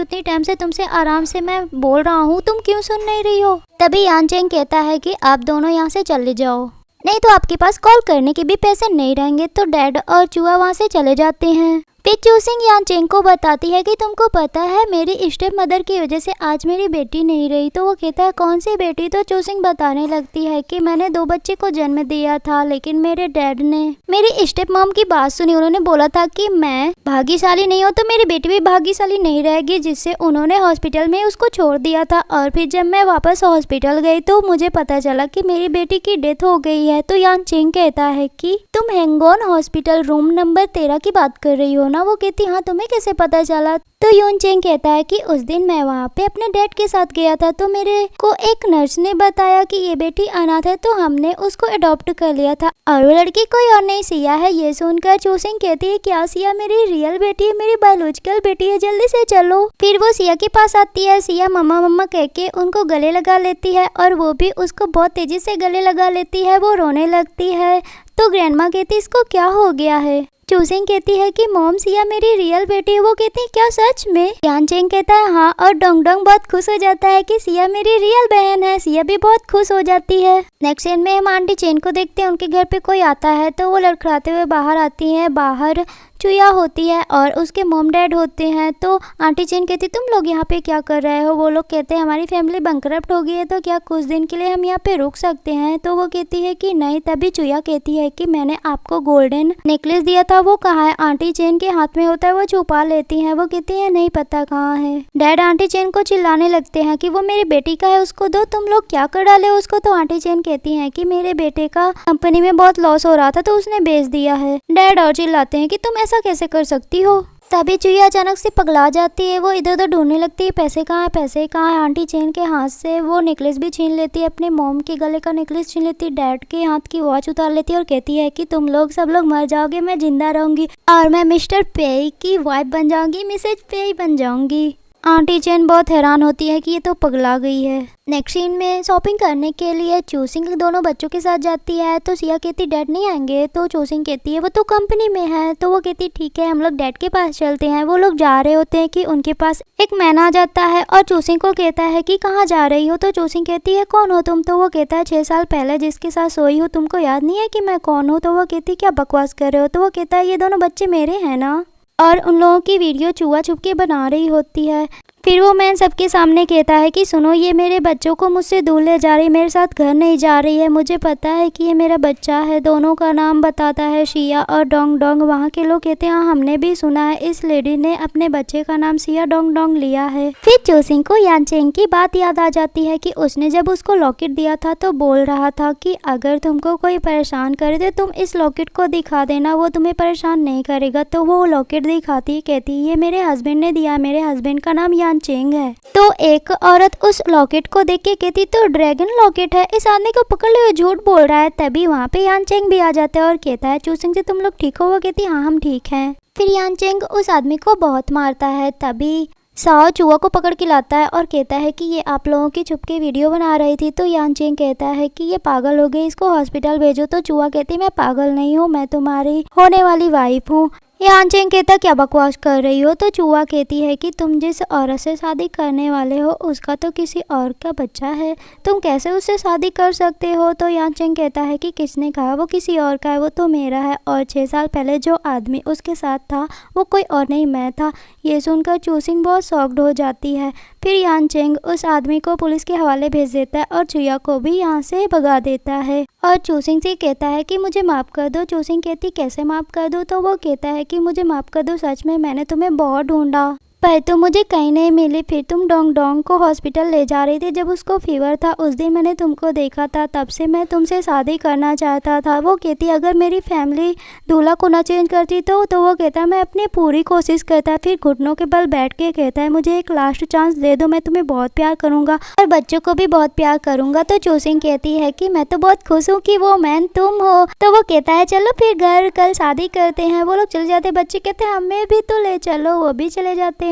उतनी टाइम से तुमसे आराम से मैं बोल रहा हूँ, तुम क्यों सुन नहीं रही हो। तभी यान चेंग कहता है कि आप दोनों यहाँ से चले जाओ, नहीं तो आपके पास कॉल करने के भी पैसे नहीं रहेंगे। तो डैड और चुआ वहाँ से चले जाते हैं। फिर चूसिंग यान चेंग को बताती है कि तुमको पता है मेरी स्टेप मदर की वजह से आज मेरी बेटी नहीं रही। तो वो कहता है कौन सी बेटी। तो चूसिंग बताने लगती है कि मैंने 2 बच्चे को जन्म दिया था, लेकिन मेरे डैड ने मेरी स्टेप मॉम की बात सुनी। उन्होंने बोला था कि मैं भाग्यशाली नहीं हूँ तो मेरी बेटी भी भाग्यशाली नहीं रहेगी, जिससे उन्होंने हॉस्पिटल में उसको छोड़ दिया था। और फिर जब मैं वापस हॉस्पिटल गई तो मुझे पता चला कि मेरी बेटी की डेथ हो गई है। तो यान चेंग कहता है कि तुम हैंगॉन हॉस्पिटल रूम नंबर 13 की बात कर रही हो ना। वो कहती हाँ तुम्हें कैसे पता चला? तो यून चेंग कहता है कि उस दिन मैं वहाँ पे अपने डैड के साथ गया था, तो मेरे को एक नर्स ने बताया कि ये बेटी अनाथ है, तो हमने उसको अडॉप्ट कर लिया था और वो लड़की कोई और नहीं सिया है। ये सुनकर चूसिंग कहती है क्या सिया मेरी रियल बेटी है, मेरी बायोलॉजिकल बेटी है, जल्दी से चलो। फिर वो सिया के पास आती है। सिया मम्मा मम्मा कह के उनको गले लगा लेती है और वो भी उसको बहुत तेजी से गले लगा लेती है। वो रोने लगती है तो ग्रैंडमा कहती है इसको क्या हो गया है? चूसिंग कहती है कि मॉम सिया मेरी रियल बेटी है। वो कहती है क्या सच में? यान चेंग कहता है हाँ, और डोंग डोंग बहुत खुश हो जाता है कि सिया मेरी रियल बहन है। सिया भी बहुत खुश हो जाती है। नेक्स्ट सीन में हम आंटी चेन को देखते हैं। उनके घर पे कोई आता है तो वो लड़खड़ाते हुए बाहर आती है। बाहर चुया होती है और उसके मॉम डैड होते हैं। तो आंटी चेन कहती तुम लोग यहाँ पे क्या कर रहे हो? वो लोग कहते हैं हमारी फैमिली बैंकरप्ट हो गई है, तो क्या कुछ दिन के लिए हम यहाँ पे रुक सकते हैं? तो वो कहती है कि नहीं। तभी चुया कहती है कि मैंने आपको गोल्डन नेकलेस दिया था, वो कहाँ है? आंटी चेन के हाथ में होता है, वो छुपा लेती है। वो कहती है नहीं पता कहाँ है। डैड आंटी चेन को चिल्लाने लगते हैं कि वो मेरी बेटी का है, उसको दो। तुम लोग क्या कर डाले उसको? तो आंटी चेन कहती है कि मेरे बेटे का कंपनी में बहुत लॉस हो रहा था तो उसने बेच दिया है। डैड और चिल्लाते हैं कि तुम ऐसा कैसे कर सकती हो? तभी चुया अचानक से पगला जाती है। वो इधर उधर ढूंढने लगती है पैसे कहाँ है, पैसे कहाँ है। आंटी चेन के हाथ से वो नेकलेस भी छीन लेती है, अपने मॉम के गले का नेकलेस छीन लेती है, डैड के हाथ की वॉच उतार लेती है और कहती है कि तुम लोग सब लोग मर जाओगे, मैं जिंदा रहूंगी और मैं मिस्टर पेई की वाइफ बन जाऊंगी, मिसेज पेई बन जाऊंगी। आंटी चेन बहुत हैरान होती है कि ये तो पगला गई है। नेक्स्ट सीन में शॉपिंग करने के लिए चूसिंग दोनों बच्चों के साथ जाती है। तो सिया कहती डैड नहीं आएंगे? तो चूसिंग कहती है वो तो कंपनी में है। तो वो कहती ठीक है हम लोग डैड के पास चलते हैं। वो लोग जा रहे होते हैं कि उनके पास एक मैन आ जाता है और चूसिंग को कहता है कि कहाँ जा रही हो? तो चूसिंग कहती है कौन हो तुम? तो वो कहता है 6 साल पहले जिसके साथ सोई हो, तुमको याद नहीं है कि मैं कौन हूँ? तो वो कहती क्या बकवास कर रहे हो? तो वो कहता है ये दोनों बच्चे मेरे हैं ना। और उन लोगों की वीडियो चूहा छुप के बना रही होती है। फिर वो मैन सबके सामने कहता है कि सुनो ये मेरे बच्चों को मुझसे दूर ले जा रही, मेरे साथ घर नहीं जा रही है, मुझे पता है कि ये मेरा बच्चा है। दोनों का नाम बताता है सिया और डोंग डोंग। वहाँ के लोग कहते हैं हाँ हमने भी सुना है इस लेडी ने अपने बच्चे का नाम सिया डोंग डोंग लिया है। फिर चूसिंग को यान चेंग की बात याद आ जाती है कि उसने जब उसको लॉकेट दिया था तो बोल रहा था कि अगर तुमको कोई परेशान करे तो तुम इस लॉकेट को दिखा देना, वो तुम्हें परेशान नहीं करेगा। तो वो लॉकेट दिखाती कहती ये मेरे हस्बैंड ने दिया, मेरे हस्बैंड का नाम यान चेंग है। तो एक औरत उस लॉकेट को देख के कहती तो ड्रैगन लॉकेट है, इस आदमी को पकड़ लो, झूठ बोल रहा है। तभी वहाँ पे यान चेंग भी आ जाता है और कहता है चूसिंग से तुम लोग ठीक हो? वो कहती हाँ हम ठीक हैं। फिर यान चेंग उस आदमी को बहुत मारता है। तभी साओ चूहा को पकड़ के लाता है और कहता है कि ये आप लोगों की छुप के वीडियो बना रही थी। तो यान चेंग कहता है कि ये पागल हो गई, इसको हॉस्पिटल भेजो। तो चूहा कहती मैं पागल नहीं हूँ, मैं तुम्हारी होने वाली वाइफ हूँ। यान चेंग कहता क्या बकवास कर रही हो? तो चूहा कहती है कि तुम जिस औरत से शादी करने वाले हो उसका तो किसी और का बच्चा है, तुम कैसे उससे शादी कर सकते हो? तो यान चेंग कहता है कि किसने कहा वो किसी और का है, वो तो मेरा है और 6 साल पहले जो आदमी उसके साथ था वो कोई और नहीं मैं था। ये सुनकर चूसिंग बहुत शॉक्ड हो जाती है। फिर यान चेंग उस आदमी को पुलिस के हवाले भेज देता है और चुया को भी यहाँ से भगा देता है और चूसिंग से कहता है कि मुझे माफ़ कर दो। चूसिंग कहती कैसे माफ़ कर दो? तो वो कहता है कि मुझे माफ़ कर दो, सच में मैंने तुम्हें बहुत ढूंढा पर तुम मुझे कहीं नहीं मिली। फिर तुम डोंग डोंग को हॉस्पिटल ले जा रही थी जब उसको फीवर था, उस दिन मैंने तुमको देखा था, तब से मैं तुमसे शादी करना चाहता था। वो कहती अगर मेरी फैमिली दूल्हा को ना चेंज करती तो वो कहता मैं अपनी पूरी कोशिश करता। फिर घुटनों के बल बैठ के कहता है मुझे एक लास्ट चांस दे दो, मैं तुम्हें बहुत प्यार करूँगा और बच्चों को भी बहुत प्यार करूँगा। तो चूसिंग कहती है कि मैं तो बहुत खुश हूँ कि वो मैन तुम हो। तो वो कहता है चलो फिर घर कल शादी करते हैं। वो लोग चले जाते, बच्चे कहते हैं हमें भी तो ले चलो, वो भी चले जाते हैं।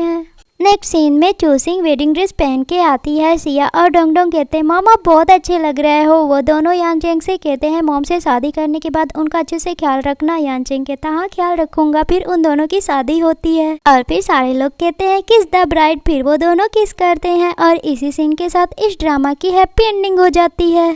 नेक्स्ट सीन में चूसिंग वेडिंग ड्रेस पहन के आती है। सिया और डोंग डोंग कहते हैं मामा बहुत अच्छे लग रहे हो। वो दोनों यान चेंग से कहते हैं मॉम से शादी करने के बाद उनका अच्छे से ख्याल रखना। यान चेंग कहता हाँ ख्याल रखूंगा। फिर उन दोनों की शादी होती है और फिर सारे लोग कहते हैं किस द ब्राइड। फिर वो दोनों किस करते हैं और इसी सीन के साथ इस ड्रामा की हैप्पी एंडिंग हो जाती है।